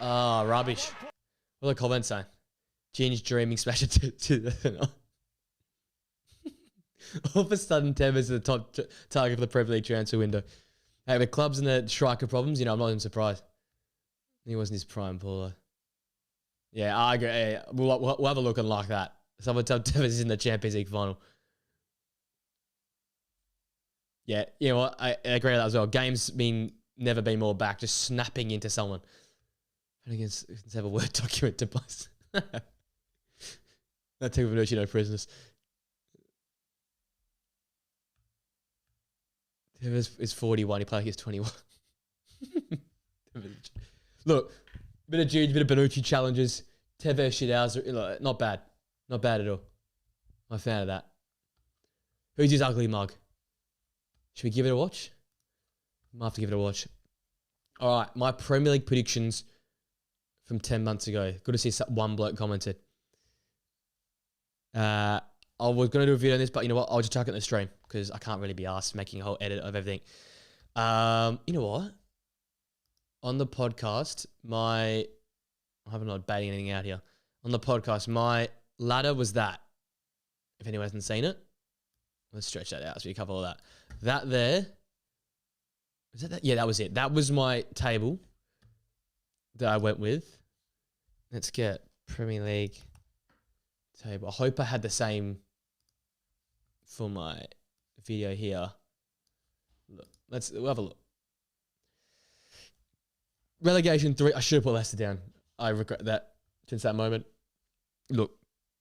A: Ah, rubbish. What are the comments saying? Ginge dreaming smash it to the. All of a sudden, Tevez is the top target for the Premier League transfer window. Hey, the clubs and the striker problems, I'm not even surprised. He wasn't his prime puller. Yeah, I agree. Yeah, we'll have a look and like that. Someone tell Tevez is in the Champions League final. Yeah, you know what? I agree with that as well. Games never been more back, just snapping into someone. And against let's have a Word document to post. That took Bonucci no prisoners. Tevez is 41. He played like he's 21. Look, bit of Jude, bit of Bonucci challenges. Tevez shit not bad. Not bad at all. I'm a fan of that. Who's his ugly mug? Should we give it a watch? Might have to give it a watch. All right, my Premier League predictions from 10 months ago. Good to see one bloke commented. I was going to do a video on this, but you know what? I'll just chuck it in the stream because I can't really be asked making a whole edit of everything. You know what? On the podcast, I hope I'm not baiting anything out here. On the podcast, my ladder was that. If anyone hasn't seen it, let's stretch that out so we cover all that. That there, is that? Yeah, that was it. That was my table that I went with. Let's get Premier League table. I hope I had the same for my video here. Look, we'll have a look. Relegation 3. I should have put Leicester down. I regret that since that moment. Look,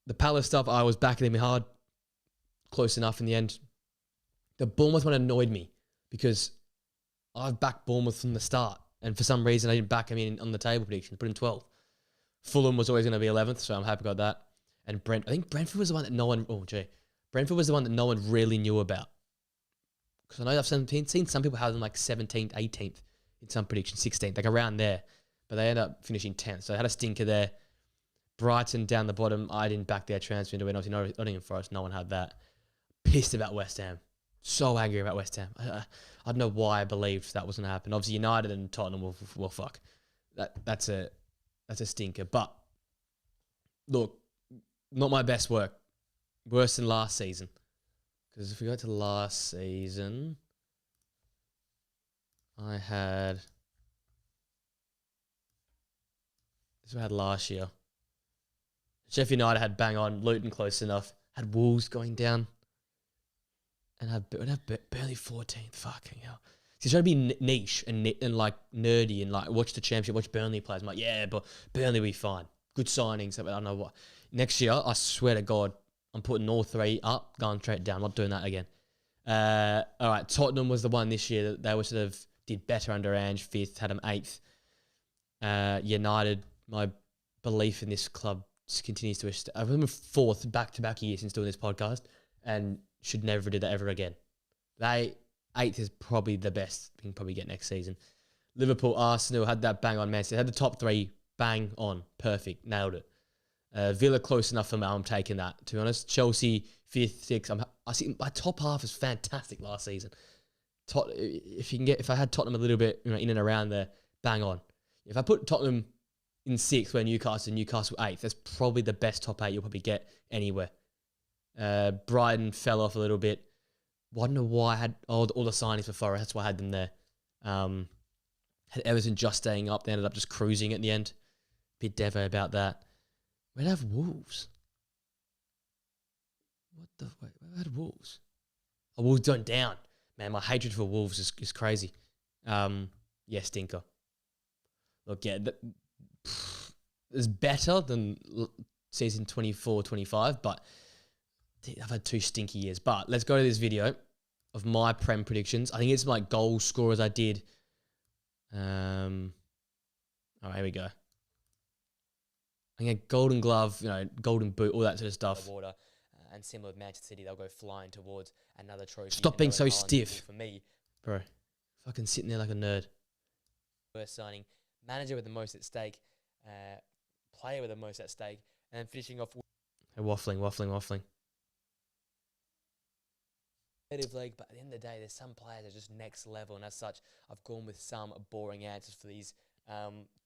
A: the Palace stuff, I was backing them hard. Close enough in the end. The Bournemouth one annoyed me because I've backed Bournemouth from the start. And for some reason, I didn't back him in on the table prediction. Put him 12th. Fulham was always going to be 11th, so I'm happy about that. And I think Brentford was the one that no one... Brentford was the one that no one really knew about. Because I know I've seen some people have them like 17th, 18th in some predictions, 16th, like around there. But they end up finishing 10th. So I had a stinker there. Brighton down the bottom. I didn't back their transfer into it. Obviously, Nottingham Forest, no one had that. Pissed about West Ham. So angry about West Ham. I don't know why I believed that was going to happen. Obviously, United and Tottenham will fuck. That's a stinker. But, look, not my best work. Worse than last season. Because if we go to last season, I had... This is what I had last year. Sheffield United had bang on. Luton close enough. Had Wolves going down. And had Burnley 14th. Fucking hell. He's trying to be niche and like nerdy and like watch the championship, watch Burnley players. I'm like, yeah, but Burnley will be fine. Good signings. I don't know what. Next year, I swear to God, I'm putting all three up, going straight down. I'm not doing that again. All right, Tottenham was the one this year that they were sort of did better under Ange, 5th, had them 8th. United, my belief in this club just continues to... I remember 4th back-to-back years since doing this podcast and should never do that ever again. 8th is probably the best we can probably get next season. Liverpool, Arsenal had that bang on. Man City had the top 3 bang on. Perfect. Nailed it. Villa close enough for me. I'm taking that, to be honest. Chelsea, 5th, 6th. I see my top half is fantastic last season. If I had Tottenham a little bit in and around there, bang on. If I put Tottenham in 6th where Newcastle 8th, that's probably the best top 8 you'll probably get anywhere. Brighton fell off a little bit. I don't know why I had all the signings for Forest. That's why I had them there. Had Everton just staying up. They ended up just cruising at the end. Bit devo about that. Where'd I have Wolves? What the... Wait, where I had Wolves? Oh, Wolves went down. Man, my hatred for Wolves is crazy. Yeah, stinker. Look, yeah, it's better than season 24-25, but I've had 2 stinky years. But let's go to this video of my Prem predictions. I think it's like goal scorers I did. All right, here we go. I get Golden Glove, Golden Boot, all that sort of stuff. Water, and similar with Manchester City, they'll go flying towards another trophy. Stop being so stiff. For me, bro, fucking sitting there like a nerd. First signing, manager with the most at stake, player with the most at stake, and then finishing off with waffling. League, but at the end of the day, there's some players that are just next level, and as such, I've gone with some boring answers for these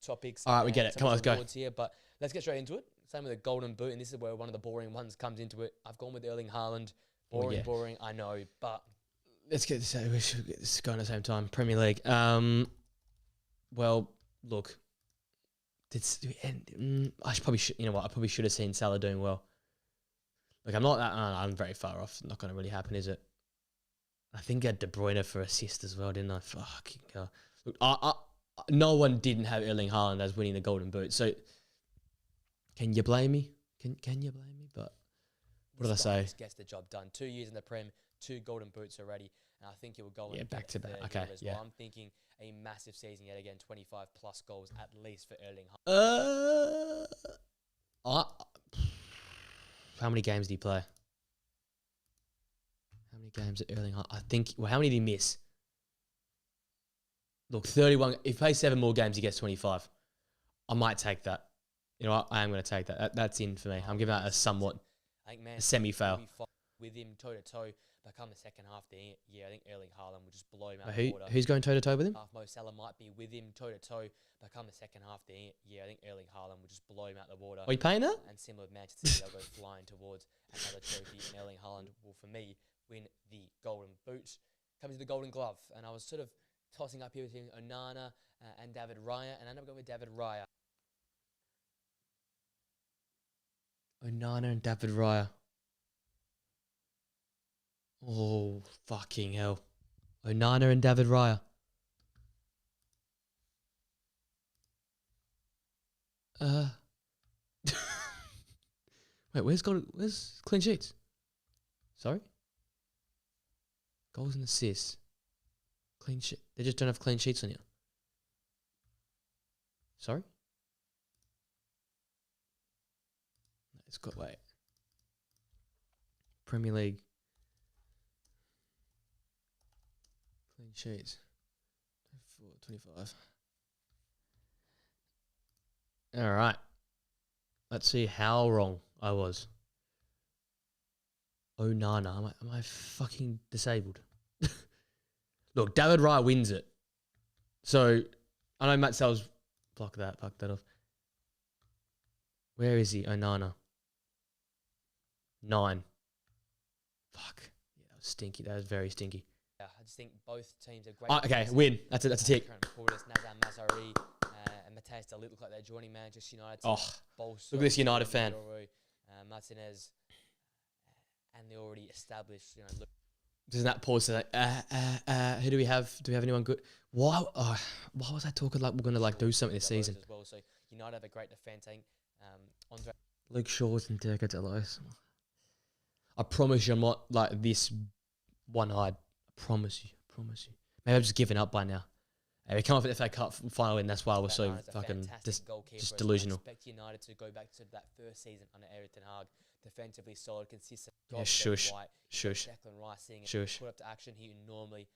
A: topics. All right, we get it. Come on, let's go. Here, but let's get straight into it. Same with the Golden Boot, and this is where one of the boring ones comes into it. I've gone with Erling Haaland. Boring, I know, but let's get this. We should get this going at the same time. Premier League. Well, look, I probably should. You know what? I probably should have seen Salah doing well. Like I'm not that. I'm very far off. Not going to really happen, is it? I think I had De Bruyne for assist as well, didn't I? Fucking hell. Look, no one didn't have Erling Haaland as winning the Golden Boot. So, can you blame me? Can you blame me? But what did I say? Gets the job done. 2 years in the Prem, 2 Golden Boots already, and I think he will go back to back. Okay, yeah. Well. I'm thinking a massive season yet again. 25+ goals at least for Erling Haaland. How many games did he play? How many games at Erling Haaland? I think. Well, how many did he miss? Look, 31. If he plays 7 more games, he gets 25. I might take that. You know what? I am going to take that. That's in for me. I'm giving that a somewhat
E: I think Man
A: a semi-fail.
E: with him toe to toe. But come the second half of the year, I think Erling Haaland will just blow him out
A: Who,
E: the water.
A: who's going toe-to-toe with him?
E: Mo Salah might be with him toe to toe. But come the second half of the year, I think Erling Haaland will just blow him out the water.
A: Are you paying that?
E: And similar with Manchester City, they'll go flying towards another trophy. And Erling Haaland will, for me, win the Golden Boot. Comes to the Golden Glove, and I was sort of tossing up here between Onana and David Raya, and I ended up going with David Raya.
A: Onana and David Raya. Oh, fucking hell. Onana and David Raya. Wait, where's clean sheets? Sorry? Goals and assists. Clean sheet. They just don't have clean sheets on you. Sorry? It's got, wait. Premier League. Clean sheets. 25. All right. Let's see how wrong I was. Onana. Am I fucking disabled? Look, David Raya wins it. So, I know Matt Sells. Fuck that off. Where is he? Onana. 9. Fuck. Yeah, that was stinky. That was very stinky.
E: Yeah, I just think both teams are great.
A: Okay, win. That's a tick.
E: Nazar Mazari and Mateus De Ligt look like they're joining Manchester United.
A: Oh, look at this United fan.
E: Martinez, and they already established,
A: Doesn't that pause to like, who do we have? Do we have anyone good? Why was I talking like we're going to like do something this season?
E: As well. So United have a great defence. I think Andre
A: Luke Shaw's and Dirk Delos. I promise you I'm not like this one-eyed. I promise you. Maybe I've just given up by now. Hey, we come off at the FA Cup final win. That's why I was so fucking just delusional.
E: I expect United to go back to that first season under Erik ten Hag. Defensively solid, consistent.
A: Yeah, shush.
E: Declan Rice seeing it
A: Shush.
E: put up to action. He normally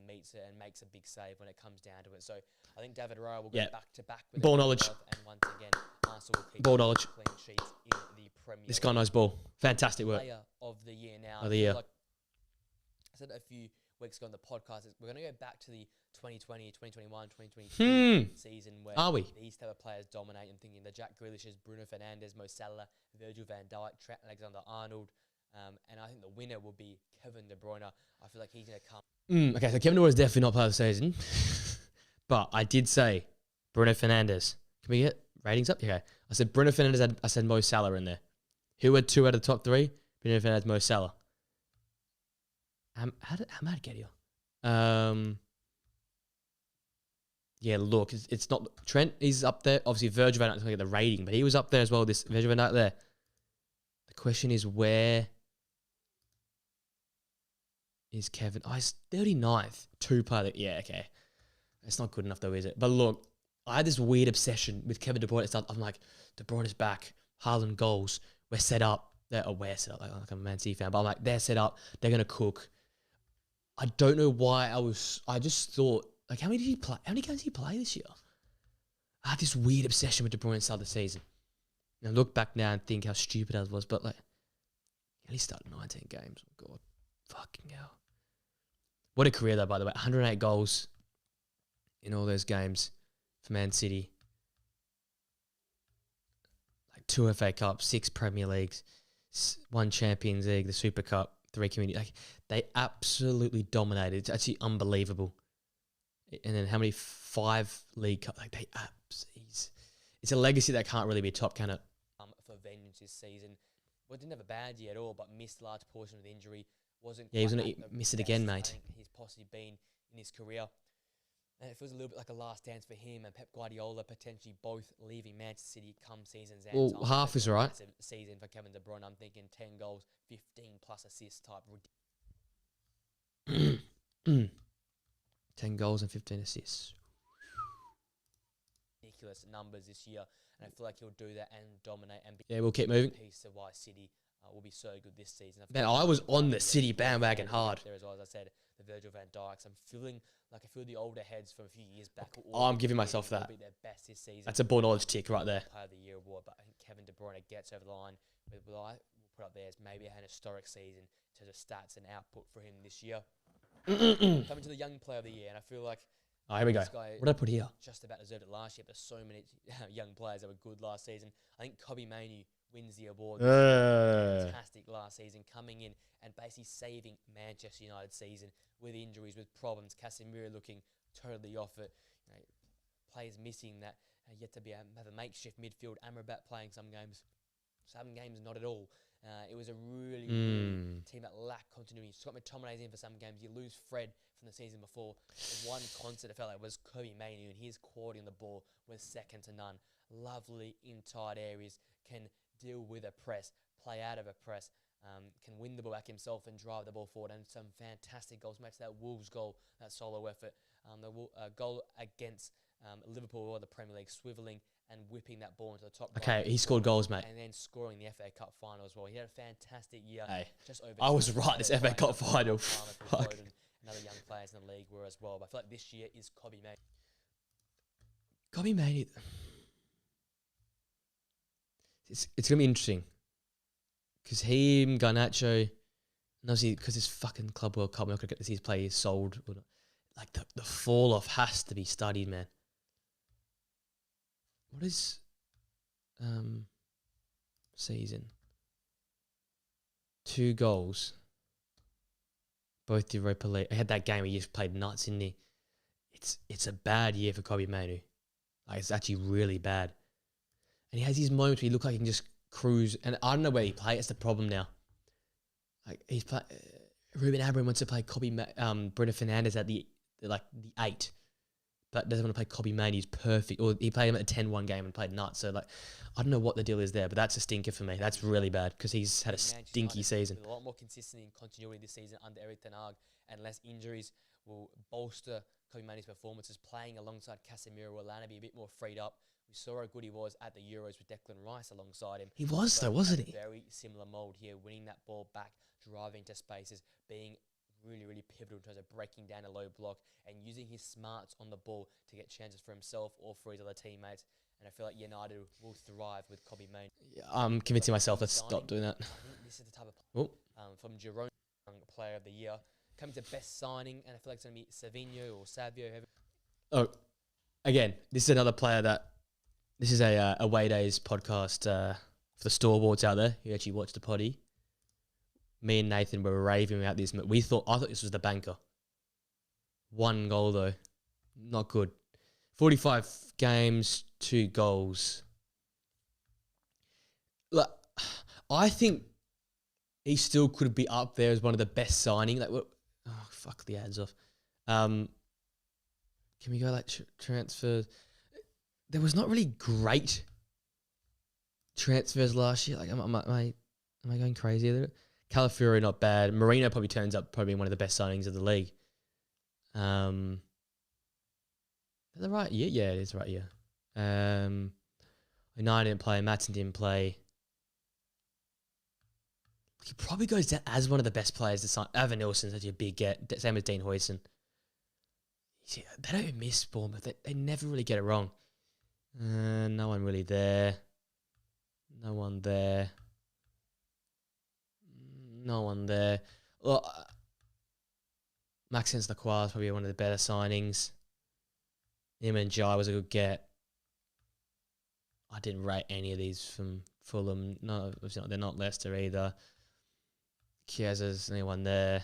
E: meets it and makes a big save when it comes down to it. So I think David Raya will go back to back with
A: ball knowledge.
E: And once again, Arsenal will keep
A: Ball knowledge.
E: clean sheets in the Premier
A: This guy knows ball. Fantastic work.
E: Player of the year now.
A: Of the year.
E: Like I said a few weeks ago on the podcast, we're going to go back to the 2020, 2021, 2022 season where
A: Are we?
E: these type of players dominate. I'm thinking the Jack Grealishes, Bruno Fernandes, Mo Salah, Virgil van Dijk, Trent Alexander-Arnold. And I think the winner will be Kevin De Bruyne. I feel like he's going to come.
A: Okay, so Kevin De Bruyne is definitely not part of the season. But I did say Bruno Fernandes. Can we get ratings up? Okay. I said Bruno Fernandes. I said Mo Salah in there. Who had 2 out of the top 3? Bruno Fernandes, Mo Salah. How did I get here? Yeah, look, it's not Trent. He's up there. Obviously, Virgil van Dijk's going to get the rating, but he was up there as well. This Virgil van Dijk there. The question is, where is Kevin? Oh, he's 39th. 2 player. Yeah, okay. It's not good enough though, is it? But look, I had this weird obsession with Kevin De Bruyne at the start. I'm like, De Bruyne is back. Haaland goals. We're set up. We're set up. Like I'm a Man City fan, but I'm like, they're set up. They're going to cook. I don't know why I just thought, like, how many did he play? How many games did he play this year? I had this weird obsession with De Bruyne at the start of the season. And I look back now and think how stupid I was, but like, he started 19 games. Oh, God. Fucking hell. What a career, though, by the way. 108 goals in all those games for Man City. Like 2 FA Cups, 6 Premier Leagues, 1 Champions League, the Super Cup, 3 community. Like, they absolutely dominated. It's actually unbelievable. And then how many 5 League Cup? Like, they absolutely. It's a legacy that can't really be top, can it?
E: For vengeance this season. Well, didn't have a bad year at all, but missed a large portion of the injury.
A: Yeah, he was going to miss it again, mate.
E: I think he's possibly been in his career. And it feels a little bit like a last dance for him and Pep Guardiola potentially both leaving Manchester City come season's end.
A: Well, half is right.
E: Season for Kevin De Bruyne, I'm thinking 10 goals, 15 plus assists type.
A: 10 goals and 15 assists.
E: Ridiculous numbers this year, and I feel like he'll do that and dominate and be
A: we'll keep moving.
E: Piece of why City will be so good this season.
A: Man, I was on the City bandwagon hard.
E: There as well, as I said, the Virgil van Dijks. I'm feeling like I feel the older heads from a few years back.
A: I'm giving myself that.
E: Will be their best this season.
A: That's a ball knowledge tick right there.
E: Player of the Year award, but I think Kevin De Bruyne gets over the line. With I will put up there as maybe an historic season in terms of stats and output for him this year. Coming to the Young Player of the Year, and I feel like
A: Here we go. What did I put here?
E: Just about deserved it last year, but so many young players that were good last season. I think Kobbie Mainoo wins the award. Fantastic last season, coming in and basically saving Manchester United season with injuries, with problems. Casemiro looking totally off it. You know, players missing that yet to be have a makeshift midfield. Amrabat playing some games, not at all. It was a really team that lacked continuity. Scott McTominay's in for some games. You lose Fred from the season before. The one constant I felt like was Kobbie Mainoo, and his quality on the ball was second to none. Lovely in tight areas, can deal with a press, play out of a press, can win the ball back himself and drive the ball forward, and some fantastic goals. Match that Wolves goal, that solo effort, the goal against Liverpool or the Premier League, swivelling and whipping that ball into the top.
A: Okay, he scored goals, mate.
E: And then scoring the FA Cup final as well. He had a fantastic year.
A: Hey,
E: just over
A: I was right. This FA Cup final. Fuck.
E: Another young players in the league were as well. But I feel like this year is Kobbie Mainoo.
A: Kobbie Mainoo. It's going to be interesting. Because him, Garnacho, and obviously because this fucking Club World Cup, we're not going to get to see his players sold. Like the fall off has to be studied, man. What is season? 2 goals. Both the Europa League. I had that game where he just played nuts, didn't he? It's a bad year for Kobbie Mainoo. Like, it's actually really bad. And he has these moments where he looks like he can just cruise. And I don't know where he plays. It's the problem now. Like, he's Ruben Amorim wants to play Bruno Fernandes at the 8. But doesn't want to play Kobbie Mainoo. He's perfect. Or he played him at a 10-1 game and played nuts. So, like, I don't know what the deal is there, but that's a stinker for me. That's really bad because he's had a stinky season.
E: With a lot more consistency and continuity this season under Eric Ten Hag, and less injuries will bolster Kobbie Mainoo's performances. Playing alongside Casemiro will allow him to be a bit more freed up. We saw how good he was at the Euros with Declan Rice alongside him.
A: He was, though, wasn't he?
E: Very similar mould here, winning that ball back, driving to spaces, being really, really pivotal in terms of breaking down a low block and using his smarts on the ball to get chances for himself or for his other teammates. And I feel like United will thrive with Kobbie Mainoo.
A: Yeah, I'm convincing myself. Let's stop doing that.
E: I think this is the type of from Girona, Player of the Year. Coming to best signing, and I feel like it's going to be Savinho or Savio.
A: Oh, again, this is another player that... This is a Away Days podcast for the stalwarts out there who actually watched the potty. Me and Nathan were raving about this. I thought this was the banker. 1 goal, though. Not good. 45 games, 2 goals. Look, I think he still could be up there as one of the best signing. Like, fuck the ads off. Can we go like transfers? There was not really great transfers last year. Like, am I going crazy there? Calafiori not bad. Marino probably turns up probably one of the best signings of the league. Is that the right year? Yeah, it is the right year. United didn't play. Matson didn't play. He probably goes down as one of the best players to sign. Evan Nilsson's such a big get. Same as Dean Huijsen. Yeah, they don't miss Bournemouth. They never really get it wrong. No one really there. No one there. No one there. Well, Maxence Lacroix is probably one of the better signings. Iman Jai was a good get. I didn't rate any of these from Fulham. No, they're not Leicester either. Chiasa's anyone there.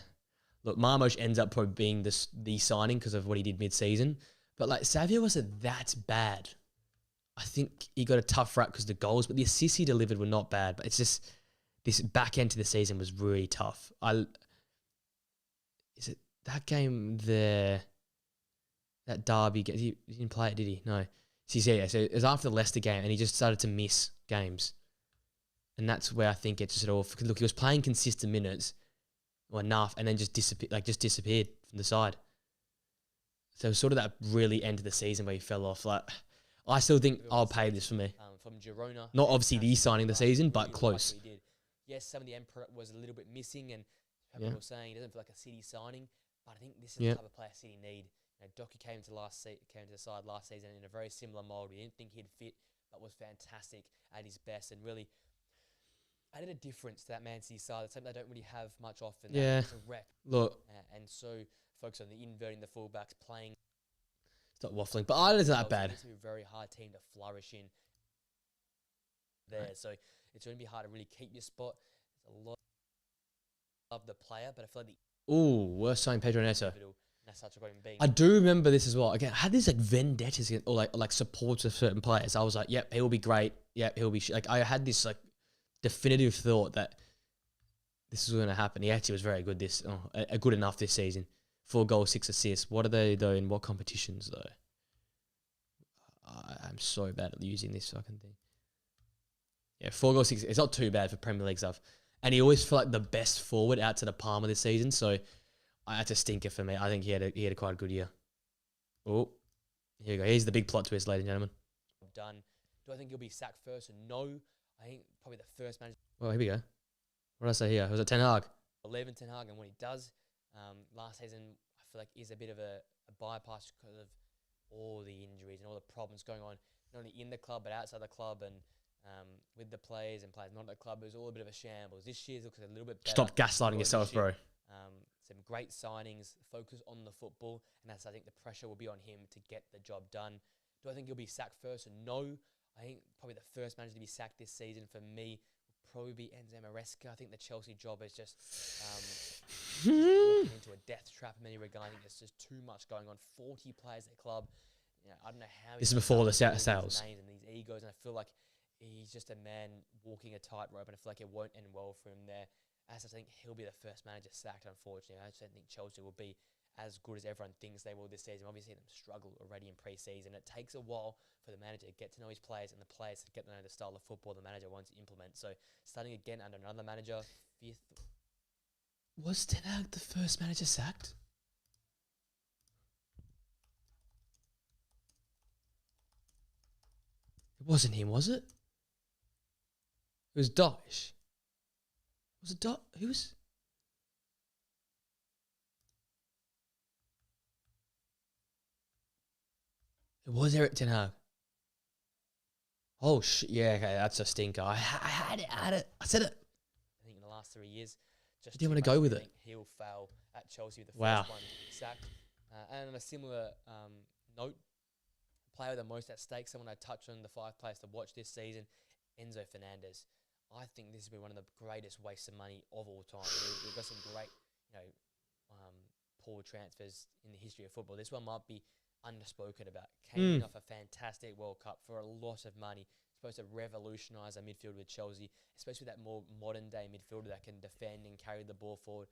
A: Look, Marmoush ends up probably being the signing because of what he did mid-season. But like Savio wasn't that bad. I think he got a tough rap because of the goals, but the assists he delivered were not bad. But it's just this back end to the season was really tough. Is it that game there? That derby game? He didn't play it, did he? No. So it was after the Leicester game, and he just started to miss games. And that's where I think it just all... Look, he was playing consistent minutes, or enough, and then just disappeared from the side. So it was sort of that really end of the season where he fell off. Like, I still think I'll pay this for me.
E: From Girona.
A: Not obviously the signing of the season, but close.
E: Yes, some of the Emperor was a little bit missing, and people were saying he doesn't feel like a City signing, But I think this is the type of player City need. You know, Doku came to the side last season in a very similar mould. We didn't think he'd fit, but was fantastic at his best and really added a difference to that Man City side. That's something they don't really have much often.
A: Yeah.
E: Direct.
A: Look,
E: And so focus on the inverting the fullbacks, playing.
A: stop waffling, but I don't think it's that bad.
E: It's a very hard team to flourish in there. Right. So it's going to be hard to really keep your spot. There's a lot of the player, but I feel like
A: Ooh, worst sign Pedro Neto.
E: That's such a great being.
A: I do remember this as well. Again, I had these like vendettas or like supports of certain players. I was like, yep, he'll be great. Yep, he'll be like. I had this like definitive thought that this was going to happen. He actually was very good good enough this season. 4 goals, 6 assists. What are they though? In what competitions though? I'm so bad at using this fucking thing. Yeah, 4 goals, 6. It's not too bad for Premier League stuff. And he always felt like the best forward out to the Palmer this season. So that's a stinker for me. I think he had a quite a good year. Oh, here we go. Here's the big plot twist, ladies and gentlemen.
E: Done. Do I think he'll be sacked first? No. I think probably the first manager.
A: Well, here we go. What did I say here? Was it Ten Hag?
E: 11 Ten Hag and what he does. Last season, I feel like is a bit of a bypass because of all the injuries and all the problems going on, not only in the club but outside the club and with the players and players not at the club. It was all a bit of a shambles. This year looks a little bit better.
A: Stop gaslighting yourself, bro.
E: Some great signings, focus on the football, and that's I think the pressure will be on him to get the job done. Do I think he'll be sacked first? No. I think probably the first manager to be sacked this season for me will probably be Enzo Maresca. I think the Chelsea job is just walking into a death trap in many regards. I think there's just too much going on. 40 players at the club. You know, I don't know how.
A: This is before the sales.
E: Names and these egos, and I feel like he's just a man walking a tightrope, and I feel like it won't end well for him there. As I think he'll be the first manager sacked, unfortunately. I just don't think Chelsea will be as good as everyone thinks they will this season. Obviously, them struggle already in pre-season. It takes a while for the manager to get to know his players and the players to get to know the style of football the manager wants to implement. So, starting again under another manager, 5th.
A: Was Ten Hag the first manager sacked? It wasn't him, was it? It was Dyche. Was it Dyche? Who was... It was Eric Ten Hag. Oh, shit. Yeah, okay, that's a stinker. I had it. I said it.
E: I think in the last 3 years, just
A: didn't want to go with it.
E: He'll fail at Chelsea with the
A: Wow.
E: first one sacked. And on a similar note, player with the most at stake, someone I touched on, the 5 players to watch this season, Enzo Fernandez. I think this will be one of the greatest wastes of money of all time. We've got some great, poor transfers in the history of football. This one might be underspoken about. Came in off a fantastic World Cup for a lot of money. Supposed to revolutionise our midfield with Chelsea, especially that more modern day midfielder that can defend and carry the ball forward.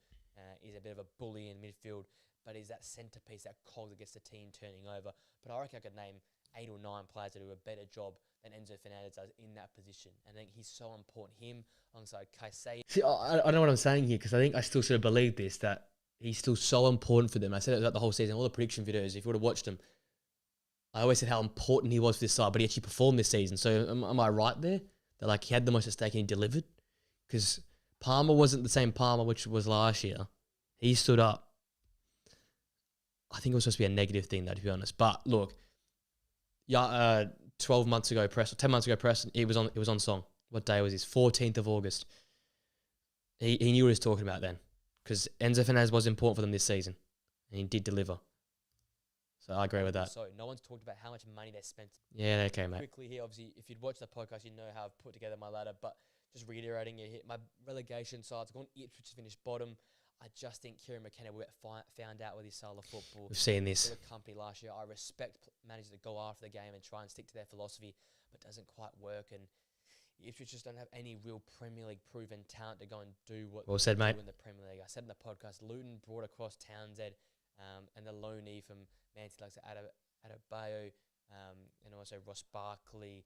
E: Is a bit of a bully in midfield, but is that centrepiece, that cog that gets the team turning over. But I reckon I could name 8 or 9 players that do a better job than Enzo Fernandez does in that position. And I think he's so important. Him alongside Caicedo.
A: See, I know what I'm saying here because I think I still sort of believe this, that he's still so important for them. I said it throughout the whole season, all the prediction videos, if you would have watched them, I always said how important he was for this side, but he actually performed this season. So am I right there? That like he had the most at stake and he delivered? Because Palmer wasn't the same Palmer which was last year. He stood up. I think it was supposed to be a negative thing though, to be honest. But look, 10 months ago, Preston, it was on song. What day was this? 14th of August. He knew what he was talking about then. Because Enzo Fernandez was important for them this season. And he did deliver. So I agree with that.
E: So no one's talked about how much money they spent.
A: Yeah, okay, mate.
E: Quickly here, obviously, if you'd watched the podcast, you'd know how I've put together my ladder. But just reiterating it, my relegation side's gone Ipswich to finish bottom. I just think Kieran McKenna will get found out with his style of football.
A: We've seen this.
E: For the company last year, I respect managers that go after the game and try and stick to their philosophy, but doesn't quite work. And Ipswich just don't have any real Premier League proven talent to go and do what
A: well said,
E: they
A: mate.
E: do in the Premier League. I said in the podcast, Luton brought across Townsend and the loanee from Man City, like Adebayo, and also Ross Barkley,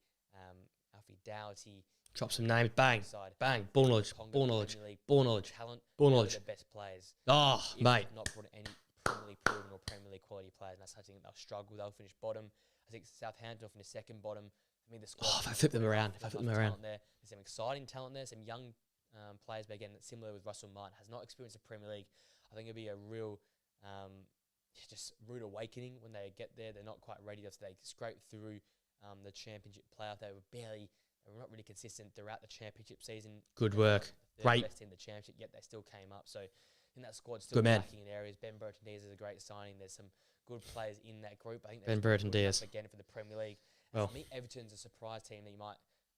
E: Alfie Doughty.
A: Drop some names. Bang.
E: Side.
A: Bang. Ball knowledge.
E: Congo
A: Ball knowledge.
E: Premier League
A: Ball knowledge.
E: Talent.
A: Ball
E: They're
A: knowledge.
E: the best players.
A: Oh,
E: Ipswich
A: mate.
E: have not brought any Premier League proven or Premier League quality players, and that's how I think they'll struggle. They'll finish bottom. I think Southampton will finish second bottom. For me, the squad.
A: Oh, if I flip them around. If I flip them around.
E: There's some exciting talent there, some young players, but again, similar with Russell Martin, has not experienced the Premier League. I think it'll be a real Just rude awakening when they get there. They're not quite ready. So they scrape through the championship playoff. They were not really consistent throughout the championship season.
A: Good work.
E: Third
A: Great.
E: best in the championship, yet they still came up. So I think that squad's still
A: Good man.
E: lacking in areas. Ben Burton-Diaz is a great signing. There's some good players in that group. I think
A: Ben
E: they're good
A: Burton-Diaz.
E: enough again for the Premier League.
A: Well.
E: For me, Everton's a surprise team that you might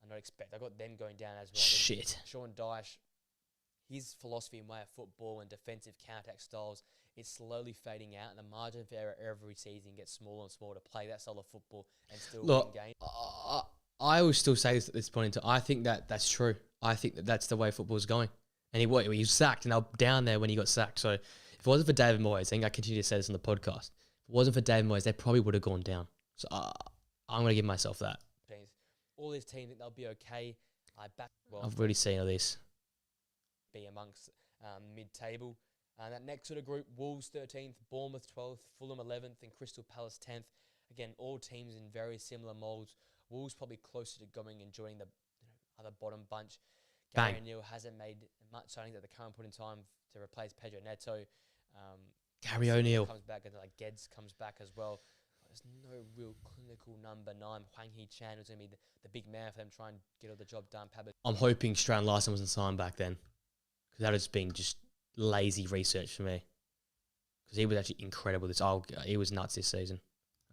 E: not expect. I got them going down as well.
A: Shit.
E: Sean Dyche, his philosophy and way of football and defensive counter-attack styles is slowly fading out, and the margin for error every season gets smaller and smaller to play that style of football and still win games.
A: I will still say this at this point in time. I think that's true. I think that's the way football's going. And he was sacked, and they were down there when he got sacked. So if it wasn't for David Moyes, I think I continue to say this on the podcast. If it wasn't for David Moyes, they probably would have gone down. So I'm going to give myself that.
E: All these teams think they'll be okay.
A: I've already seen all this.
E: Be amongst mid-table. That next sort of group, Wolves 13th, Bournemouth 12th, Fulham 11th, and Crystal Palace 10th. Again, all teams in very similar moulds. Wolves probably closer to going and joining the other bottom bunch. Gary O'Neill hasn't made much signings at the current point in time to replace Pedro Neto.
A: Gary O'Neill
E: comes back, and Geds comes back as well. There's no real clinical number 9. Hwang Hee-chan is going to be the big man for them, try and get all the job done.
A: I'm hoping Strand Larson wasn't signed back then, because that has been just lazy research for me. Because he was actually incredible. He was nuts this season.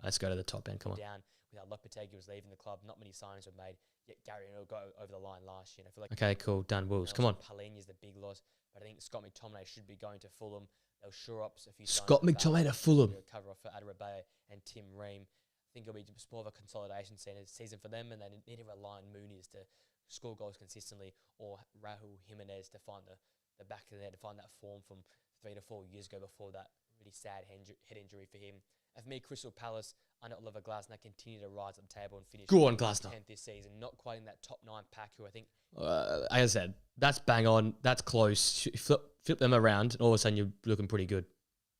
A: Let's go to the top end. Come on.
E: Down without Lopetegui was leaving the club. Not many signings were made. Yet Gary O'Neill got over the line last year. I feel like
A: Okay, cool. Done. Wolves. Come on.
E: Palhinha's the big loss, but I think Scott McTominay should be going to Fulham. They'll shore up a few.
A: Scott McTominay to Fulham.
E: Cover off for Adarabioyo and Tim Ream. I think it'll be just more of a consolidation season for them, and they need to rely on Mooney's to score goals consistently, or Raul Jimenez to find the back of there, to find that form from 3 to 4 years ago before that really sad head injury for him. And for me, Crystal Palace under Oliver Glasner continue to rise up the table and finish
A: Go on, Glasner.
E: 10th this season. Not quite in that top 9 pack, who I think...
A: Like I said, that's bang on. That's close. Flip them around, and all of a sudden you're looking pretty good.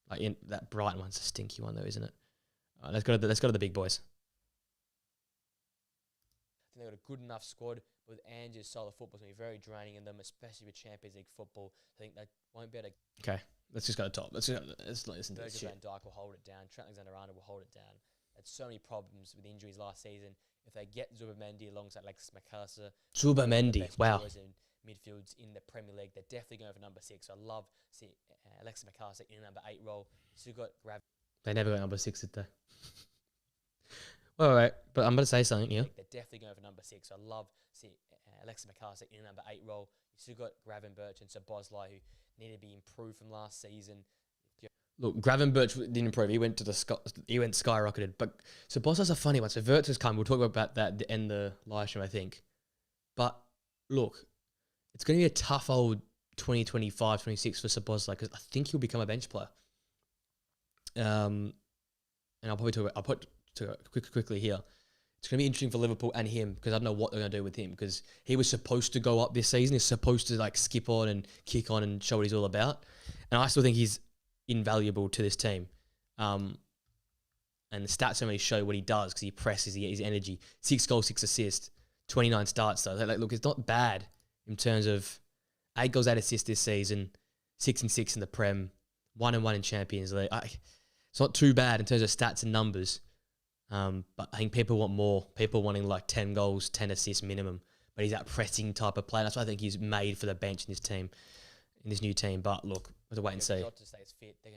A: Like that Brighton one's a stinky one though, isn't it? Let's go to the big boys.
E: I think they've got a good enough squad, with Ange's style of football is going to be very draining in them, especially with Champions League football. I think they won't be able to...
A: Okay, let's just go to the top. Let's listen to this shit.
E: Van Dijk will hold it down. Trent Alexander-Arnold will hold it down. Had so many problems with injuries last season. If they get Zubimendi alongside Alexis McAllister...
A: Zubimendi, wow.
E: Midfields in the Premier League, they're definitely going for number 6. I love seeing Alexis McAllister in a number 8 role. Still got
A: They never got number 6, did they? All right, but I'm going to say something, yeah?
E: They're definitely going for number 6. I love seeing Alexis McAllister in a number 8 role. You still got Gravenberch and Szoboszlai, who need to be improved from last season.
A: Look, Gravenberch didn't improve. He went skyrocketed. But Szoboszlai's a funny one. So Wirtz has come. We'll talk about that at the end of the live stream, I think. But look, it's going to be a tough old 2025, 26 for Szoboszlai, because I think he'll become a bench player. And I'll put quickly here. It's going to be interesting for Liverpool and him, because I don't know what they're going to do with him, because he was supposed to go up this season. He's supposed to skip on and kick on and show what he's all about. And I still think he's invaluable to this team. And the stats don't really show what he does, because he presses, he his energy. 6 goals, 6 assists, 29 starts though. Look, it's not bad in terms of 8 goals, 8 assists this season, 6 and 6 in the Prem, 1 and 1 in Champions League. It's not too bad in terms of stats and numbers. But I think people want more. People wanting 10 goals, 10 assists minimum. But he's that pressing type of player. That's why I think he's made for the bench in this team, in this new team. But look, we'll have to wait and see.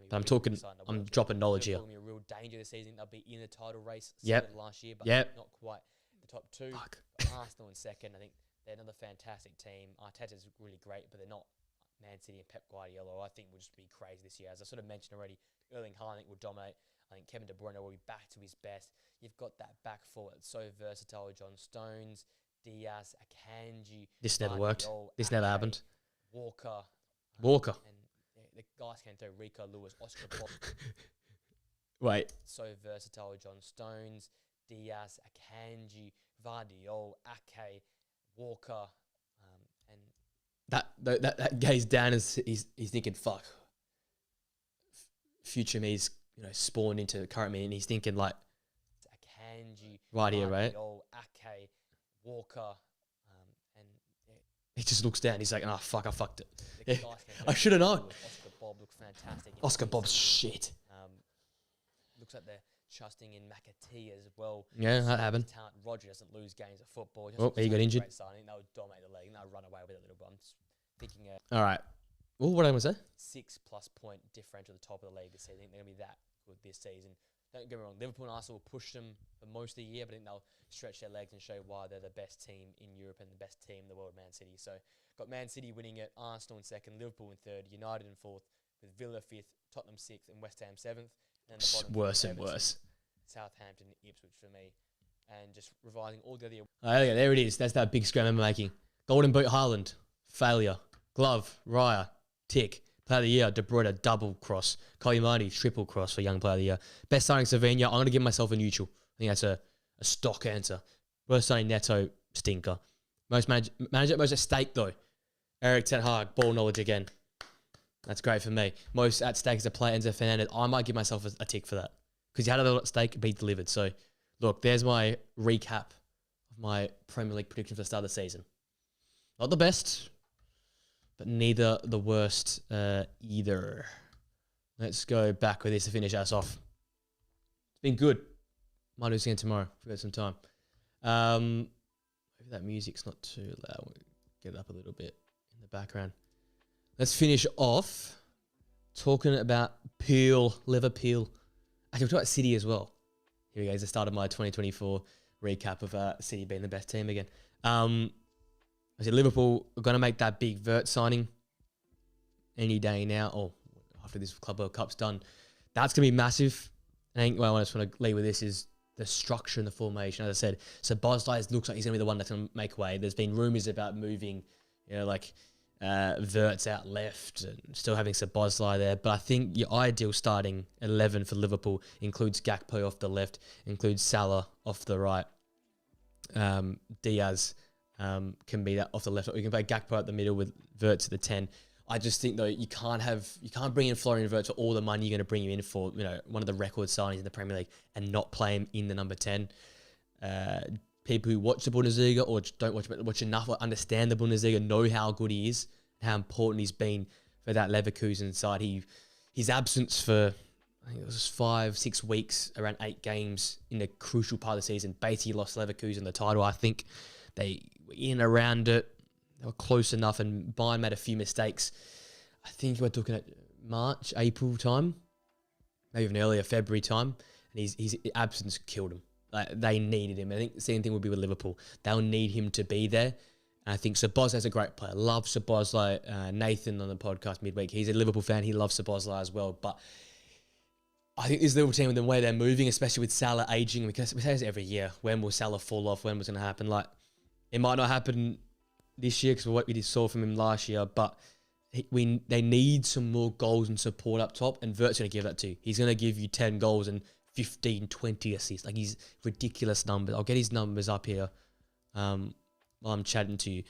A: But I'm dropping knowledge here.
E: They're going to be a real danger this season. They'll be in the title race last year, but not quite the top 2. Arsenal in second. I think they're another fantastic team. Arteta's really great, but they're not Man City and Pep Guardiola. I think will just be crazy this year. As I sort of mentioned already, Erling Haaland, I think, will dominate. I think Kevin De Bruyne will be back to his best. You've got that back four that's so versatile. John Stones, Diaz, Akanji.
A: This never worked. This never happened.
E: Walker. And the guys came through. Rico Lewis, Oscar Bob.
A: Wait.
E: So versatile. John Stones, Diaz, Akanji, Vardiol, Ake, Walker.
A: And that guy's down as he's thinking, fuck. Future me's spawned into current me, and he's thinking
E: Akanji,
A: right here, right?
E: Ake, Walker, and
A: he just looks down. He's like, "Oh fuck, I fucked it. Yeah. I should have known."
E: Bob looked fantastic.
A: Oscar Bob's shit.
E: Looks like they're trusting in McAtee as well.
A: Yeah, that happened.
E: Talent. Roger doesn't lose games of football.
A: He got injured.
E: Great signing. They'll dominate the league. They'll run away with it a little bit. I'm just thinking
A: All right. Oh, what am I going to say?
E: 6+ point differential at the top of the league this season. I think they're going to be that good this season. Don't get me wrong, Liverpool and Arsenal will push them for most of the year, but I think they'll stretch their legs and show why they're the best team in Europe and the best team in the world, Man City. So, got Man City winning it, Arsenal in second, Liverpool in third, United in fourth, with Villa fifth, Tottenham sixth, and West Ham seventh. And the bottom
A: Worse and
E: Everton,
A: worse.
E: Southampton, Ipswich for me. And just revising all the other...
A: There it is. That's that big scrum I'm making. Golden Boot, Haaland. Failure. Glove, Raya. Tick. Player of the Year, De Bruyne, double cross. Koyimani, triple cross for Young Player of the Year. Best signing, Slovenia. I'm going to give myself a neutral. I think that's a stock answer. Worst signing, Neto, stinker. Most manager, most at stake, though. Eric Ten Hag, ball knowledge again. That's great for me. Most at stake is a player, Enzo Fernandez. I might give myself a tick for that. Because you had a lot at stake, be delivered. So, look, there's my recap of my Premier League prediction for the start of the season. Not the best, but neither the worst either. Let's go back with this to finish us off. It's been good. Might do this again tomorrow if we've got some time. Maybe that music's not too loud. We'll get it up a little bit in the background. Let's finish off talking about Liverpool. Actually, we'll talk about City as well. Here we go. It's the start of my 2024 recap of City being the best team again. I said Liverpool are going to make that big Vert signing any day now, or after this Club World Cup's done. That's going to be massive. I think what I just want to leave with this is the structure and the formation. As I said, so Bosley looks like he's going to be the one that's going to make way. There's been rumours about moving, Vert's out left and still having Bosley there. But I think your ideal starting 11 for Liverpool includes Gakpo off the left, includes Salah off the right, Diaz can be that off the left. Or you can play Gakpo at the middle with Verts at the 10. I just think though you can't bring in Florian Wirtz for all the money you're going to bring him in for, one of the record signings in the Premier League and not play him in the number 10. People who watch the Bundesliga or don't watch enough or understand the Bundesliga know how good he is, how important he's been for that Leverkusen side. His absence for I think it was 5-6 weeks, around 8 games in a crucial part of the season. Basically lost Leverkusen the title. I think they were in and around it. They were close enough, and Bayern made a few mistakes. I think we're looking at March, April time, maybe even earlier, February time, and his absence killed him. Like, they needed him. I think the same thing would be with Liverpool. They'll need him to be there. And I think Szoboszlai's a great player. Love Szoboszlai. Nathan on the podcast midweek, he's a Liverpool fan. He loves Szoboszlai as well. But I think this Liverpool team, with the way they're moving, especially with Salah aging, because we say this every year, when will Salah fall off? When was it going to happen? Like, it might not happen this year because of what we saw from him last year, but they need some more goals and support up top, and Vert's going to give that to you. He's going to give you 10 goals and 15, 20 assists. Like, he's ridiculous numbers. I'll get his numbers up here while I'm chatting to you.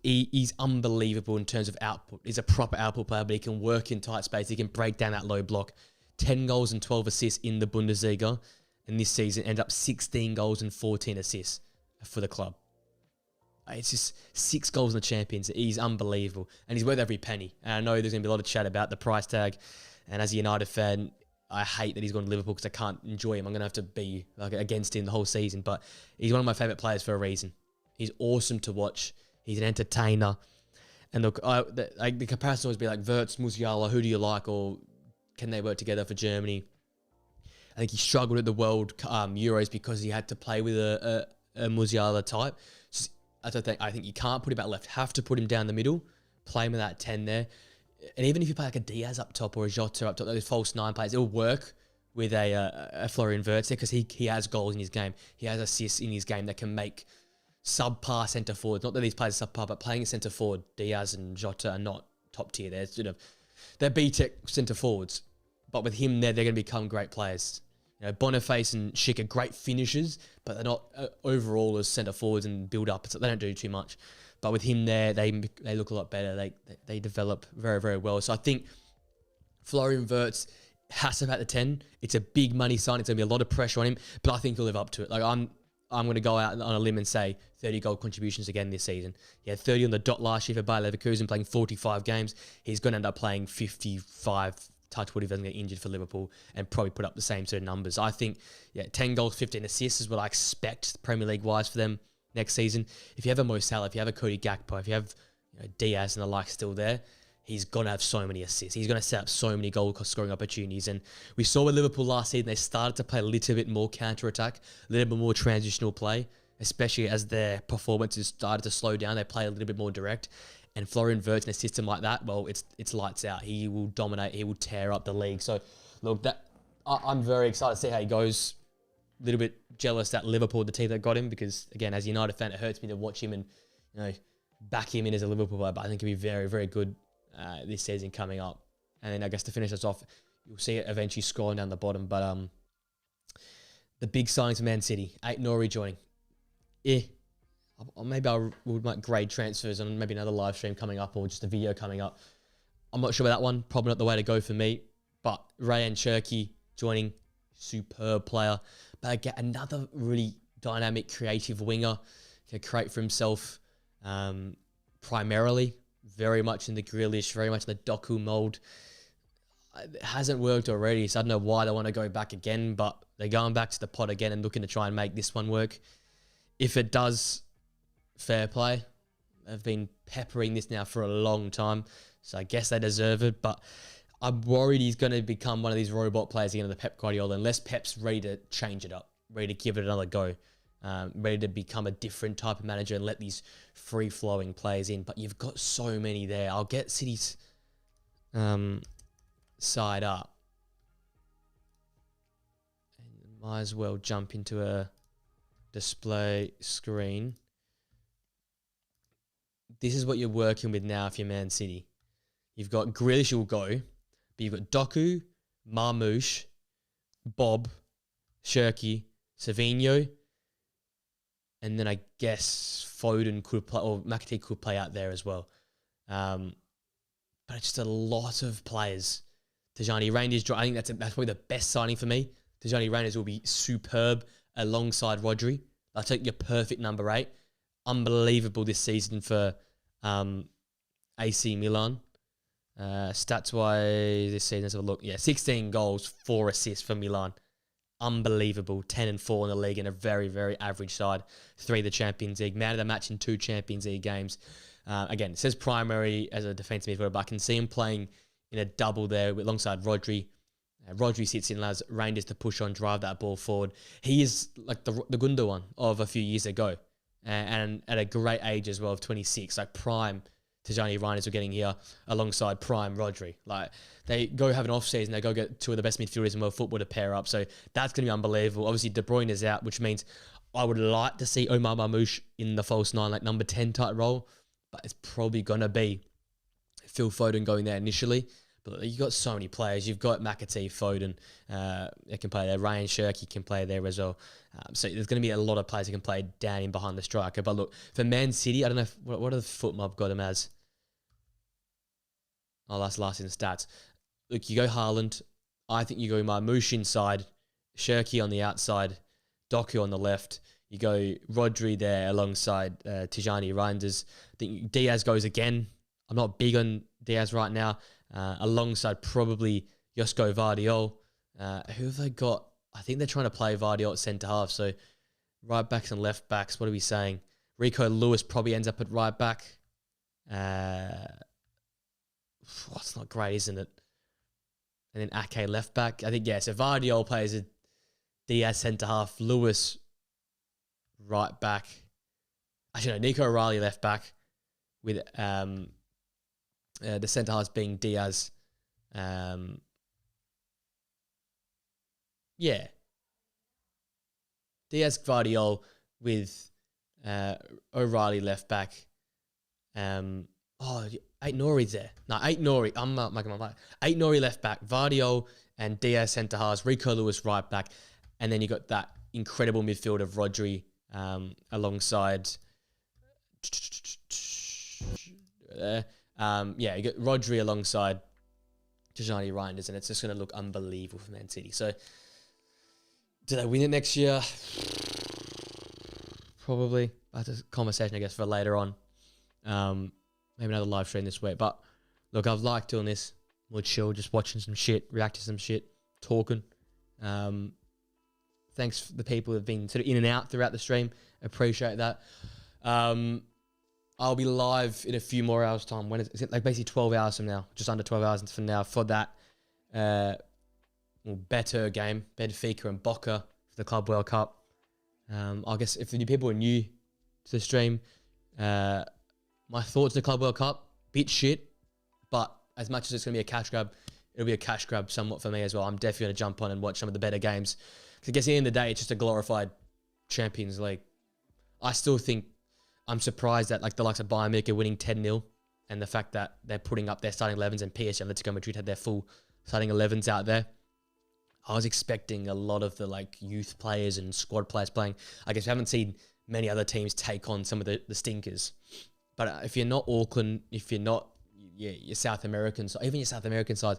A: He's unbelievable in terms of output. He's a proper output player, but he can work in tight space. He can break down that low block. 10 goals and 12 assists in the Bundesliga, and this season end up 16 goals and 14 assists for the club. It's just 6 goals in the Champions. He's unbelievable, and he's worth every penny. And I know there's going to be a lot of chat about the price tag, and as a United fan, I hate that he's gone to Liverpool because I can't enjoy him. I'm going to have to be against him the whole season, but he's one of my favourite players for a reason. He's awesome to watch. He's an entertainer. And look, the comparison always be like Wirtz, Musiala, who do you like, or can they work together for Germany? I think he struggled at the World Euros because he had to play with a Musiala type. So I think you can't put him out left. Have to put him down the middle, play him with that 10 there. And even if you play like a Diaz up top or a Jota up top, those false 9 players, it'll work with a Florian Wirtz because he has goals in his game. He has assists in his game that can make subpar centre forwards. Not that these players are subpar, but playing a centre forward, Diaz and Jota are not top tier. They're B-Tech centre forwards. But with him there, they're going to become great players. Boniface and Schick are great finishers, but they're not overall as centre forwards and build up. So they don't do too much. But with him there, they look a lot better. They develop very, very well. So I think Florian Wirtz has to have at the 10. It's a big money sign. It's going to be a lot of pressure on him, but I think he'll live up to it. Like,
E: I'm going to go out on a limb and say 30 goal contributions again this season. He had 30 on the dot last year for Bayer Leverkusen, playing 45 games. He's going to end up playing 55, touch wood if he doesn't get injured for Liverpool, and probably put up the same sort of numbers. I think, 10 goals, 15 assists is what I expect Premier League-wise for them next season. If you have a Mo Salah, if you have a Cody Gakpo, if you have Diaz and the like still there, he's going to have so many assists. He's going to set up so many goal-scoring opportunities. And we saw with Liverpool last season, they started to play a little bit more counter-attack, a little bit more transitional play, especially as their performances started to slow down. They play a little bit more direct. And Florian Wirtz in a system like that, well, it's lights out. He will dominate. He will tear up the league. So, look, I'm very excited to see how he goes. A little bit jealous that Liverpool, the team that got him, because, again, as a United fan, it hurts me to watch him and, back him in as a Liverpool player. But I think he'll be very, very good this season coming up. And then I guess to finish us off, you'll see it eventually scrolling down the bottom. But the big signings for Man City, Ait-Nouri joining. Or maybe I would make grade transfers on maybe another live stream coming up or just a video coming up. I'm not sure about that one. Probably not the way to go for me. But Rayan Cherki joining, superb player. But again, another really dynamic, creative winger. Can create for himself primarily. Very much in the Grealish, very much in the Doku mold. It hasn't worked already, so I don't know why they want to go back again, but they're going back to the pot again and looking to try and make this one work. If it does, fair play. They've been peppering this now for a long time, so I guess they deserve it, but I'm worried he's going to become one of these robot players again of the Pep Guardiola, unless Pep's ready to change it up, ready to give it another go. Ready to become a different type of manager and let these free-flowing players in. But you've got so many there. I'll get City's side up. And might as well jump into a display screen. This is what you're working with now if you're Man City. You've got Grealish will go, but you've got Doku, Marmoush, Bob, Cherki, Savinho, and then I guess Foden could play, or McAtee could play out there as well. But it's just a lot of players. Tijani Reinders, I think that's probably the best signing for me. Tijani Reinders will be superb alongside Rodri. I'll take your perfect number 8. Unbelievable this season for AC Milan. Stats-wise, this season, let's have a look. 16 goals, 4 assists for Milan. Unbelievable. 10 and 4 in the league in a very, very average side. 3 the Champions League. Man of the match in 2 Champions League games. Again, it says primary as a defensive midfielder, but I can see him playing in a double there alongside Rodri. Rodri sits in, allows Rangers to push on, drive that ball forward. He is like the Gundogan of a few years ago. And at a great age as well of 26. Like prime Tijani Reinders were getting here alongside prime Rodri. Like they go have an off season, they go get 2 of the best midfielders in world football to pair up. So that's going to be unbelievable. Obviously, De Bruyne is out, which means I would like to see Omar Marmoush in the false 9, like number 10 type role. But it's probably going to be Phil Foden going there initially. But you've got so many players. You've got McAtee, Foden, that can play there. Ryan Cherki can play there as well. So there's going to be a lot of players who can play down in behind the striker. But look, for Man City, I don't know what are the foot mob got him as. Oh, that's last in the stats. Look, you go Haaland. I think you go Marmoush inside, Cherki on the outside, Doku on the left. You go Rodri there alongside Tijani Reinders. I think Diaz goes again. I'm not big on Diaz right now. Alongside probably Josko Vardiol. Who have they got? I think they're trying to play Vardiol at centre half. So right backs and left backs. What are we saying? Rico Lewis probably ends up at right back. It's not great, isn't it? And then Ake left back. I think, so Vardiol plays a Diaz centre half. Lewis right back. Actually, no, Nico O'Reilly left back with the centre halves being Diaz. Diaz Guardiol with O'Reilly left back. Ait-Nouri's there. No, Ait-Nouri. I'm not making my mind. Ait-Nouri left back. Vardiol and Diaz centre halves. Rico Lewis right back. And then you got that incredible midfield of Rodri alongside. You got Rodri alongside Tijani Reinders, and it's just going to look unbelievable for Man City. So, do they win it next year?
A: probably. That's a conversation, I guess, for later on. Maybe another live stream this week. But look, I've liked doing this. More chill, just watching some shit, reacting to some shit, talking. Thanks for the people who've been sort of in and out throughout the stream. Appreciate that. I'll be live in a few more hours' time. When is it? Like basically 12 hours from now, just under 12 hours from now for that better game, Benfica and Boca for the Club World Cup. I guess if the new people are new to the stream, my thoughts on the Club World Cup, bit shit, but as much as it's going to be a cash grab, it'll be a cash grab somewhat for me as well. I'm definitely going to jump on and watch some of the better games. Because I guess at the end of the day, it's just a glorified Champions League. I still think I'm surprised that like the likes of Bayern Munich are winning 10-0 and the fact that they're putting up their starting 11s and PSG and Atletico Madrid had their full starting 11s out there. I was expecting a lot of the like youth players and squad players playing. I guess we haven't seen many other teams take on some of the stinkers. But if you're not Auckland, if you're not your South American side, even your South American side,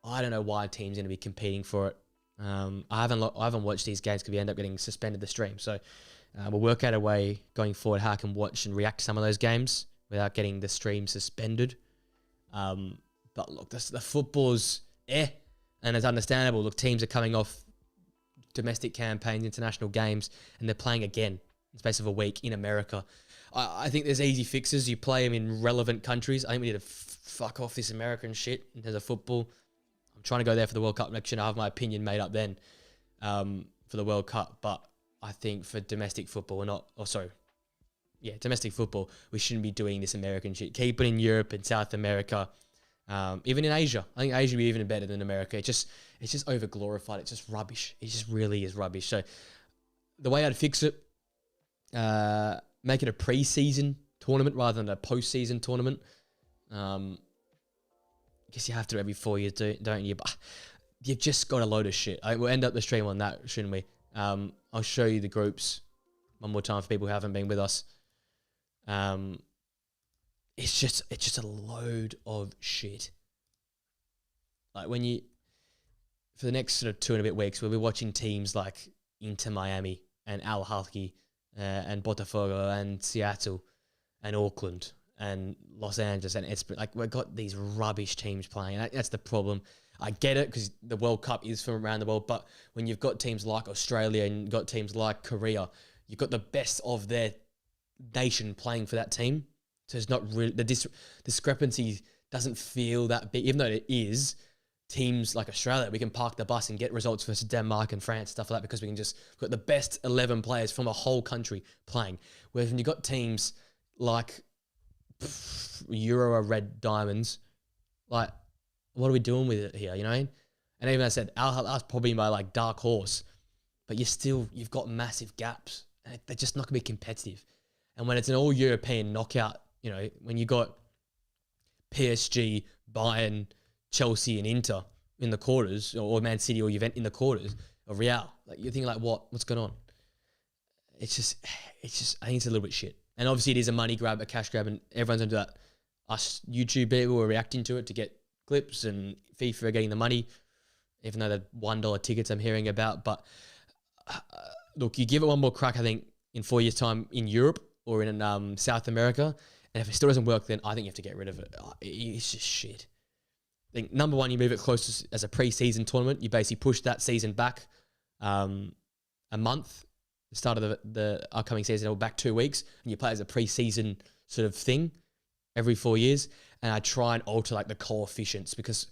A: I don't know why a team's going to be competing for it. I haven't watched these games because we end up getting suspended the stream. So we'll work out a way going forward how I can watch and react to some of those games without getting the stream suspended. But look, the football's and it's understandable. Look, teams are coming off domestic campaigns, international games, and they're playing again in the space of a week in America. I think there's easy fixes. You play them in relevant countries. I think we need to fuck off this American shit in terms of football. I'm trying to go there for the World Cup next year. I have my opinion made up then for the World Cup. But I think for domestic football, domestic football, we shouldn't be doing this American shit. Keep it in Europe and South America, even in Asia. I think Asia would be even better than America. It's just over glorified. It's just rubbish. It just really is rubbish. So the way I'd fix it, make it a pre-season tournament rather than a post-season tournament. I guess you have to every 4 years, don't you? But you've just got a load of shit. We'll end up the stream on that, shouldn't we? I'll show you the groups one more time for people who haven't been with us. It's just a load of shit. Like for the next sort of 2 and a bit weeks, we'll be watching teams like Inter Miami and Al Ahly and Botafogo and Seattle and Auckland and Los Angeles and Esprit. Like, we've got these rubbish teams playing. And that's the problem. I get it because the World Cup is from around the world, but when you've got teams like Australia and you've got teams like Korea, you've got the best of their nation playing for that team. So it's not really, the discrepancy doesn't feel that big, even though it is. Teams like Australia, we can park the bus and get results versus Denmark and France, stuff like that, because we've got the best 11 players from a whole country playing. Whereas when you've got teams like Euro Red Diamonds, like, what are we doing with it here, you know what I mean? And even I said, Al-Hil's probably my like dark horse, but you've got massive gaps, and they're just not going to be competitive. And when it's an all-European knockout, you know, when you got PSG, Bayern, Chelsea and Inter in the quarters, or Man City or Juventus in the quarters, or Real, like, you're thinking like, what's going on? It's just, I think it's a little bit shit. And obviously it is a money grab, a cash grab, and everyone's into that. Us YouTube people are reacting to it to get clips, and FIFA are getting the money, even though the $1 tickets I'm hearing about. But look, you give it one more crack, I think, in 4 years' time in Europe or in South America, and if it still doesn't work, then I think you have to get rid of it. It's just shit. I think number one, you move it close as a pre-season tournament. You basically push that season back a month, the start of the upcoming season, or back 2 weeks, and you play as a pre-season sort of thing every 4 years. And I try and alter like the coefficients, because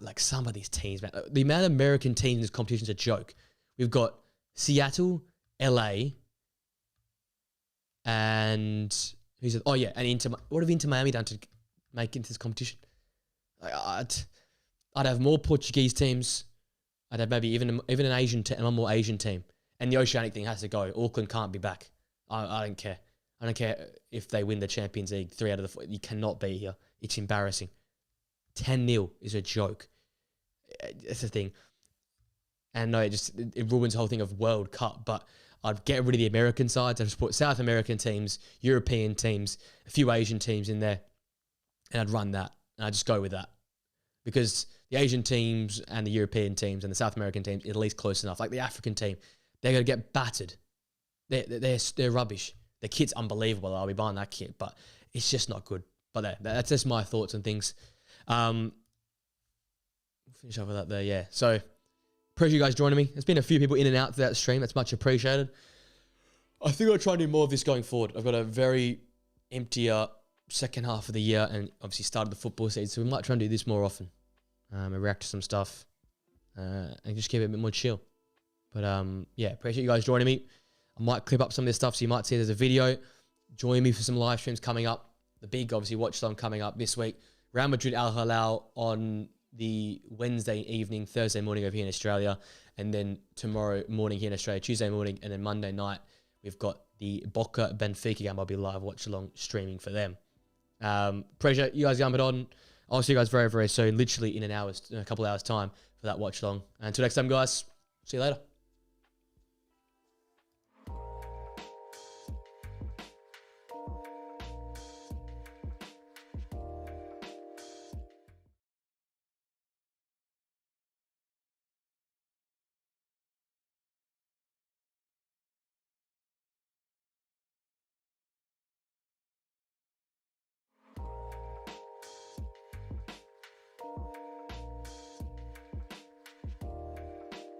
A: like some of these teams, man, the amount of American teams in this competition is a joke. We've got Seattle, LA, and and Inter. What have Inter Miami done to make into this competition? I'd have more Portuguese teams. I'd have maybe even an Asian team, one more Asian team. And the Oceanic thing has to go. Auckland can't be back. I don't care. I don't care if they win the Champions League 3 out of the 4. You cannot be here. It's embarrassing. 10-0 is a joke. It's the thing. And no, it ruins the whole thing of World Cup. But I'd get rid of the American sides. I'd just put South American teams, European teams, a few Asian teams in there. And I'd run that. And I'd just go with that. Because the Asian teams and the European teams and the South American teams are at least close enough. Like the African team, they're going to get battered. they're rubbish. The kit's unbelievable. I'll be buying that kit, but it's just not good. But that's just my thoughts on things. We'll finish off with that there, yeah. So, appreciate you guys joining me. There's been a few people in and out to that stream. That's much appreciated. I think I'll try and do more of this going forward. I've got a very emptier second half of the year and obviously started the football season, so we might try and do this more often. And react to some stuff and just keep it a bit more chill. But yeah, appreciate you guys joining me. I might clip up some of this stuff so you might see there's a video. Join me for some live streams coming up. The big, obviously, watch along coming up this week. Real Madrid Al Hilal on the Wednesday evening, Thursday morning over here in Australia, and then tomorrow morning here in Australia, Tuesday morning, and then Monday night, we've got the Boca Benfica game. I'll be live watch along streaming for them. Appreciate you guys jumping on. I'll see you guys very, very soon, literally in a couple hours time for that watch along. Until next time, guys, see you later.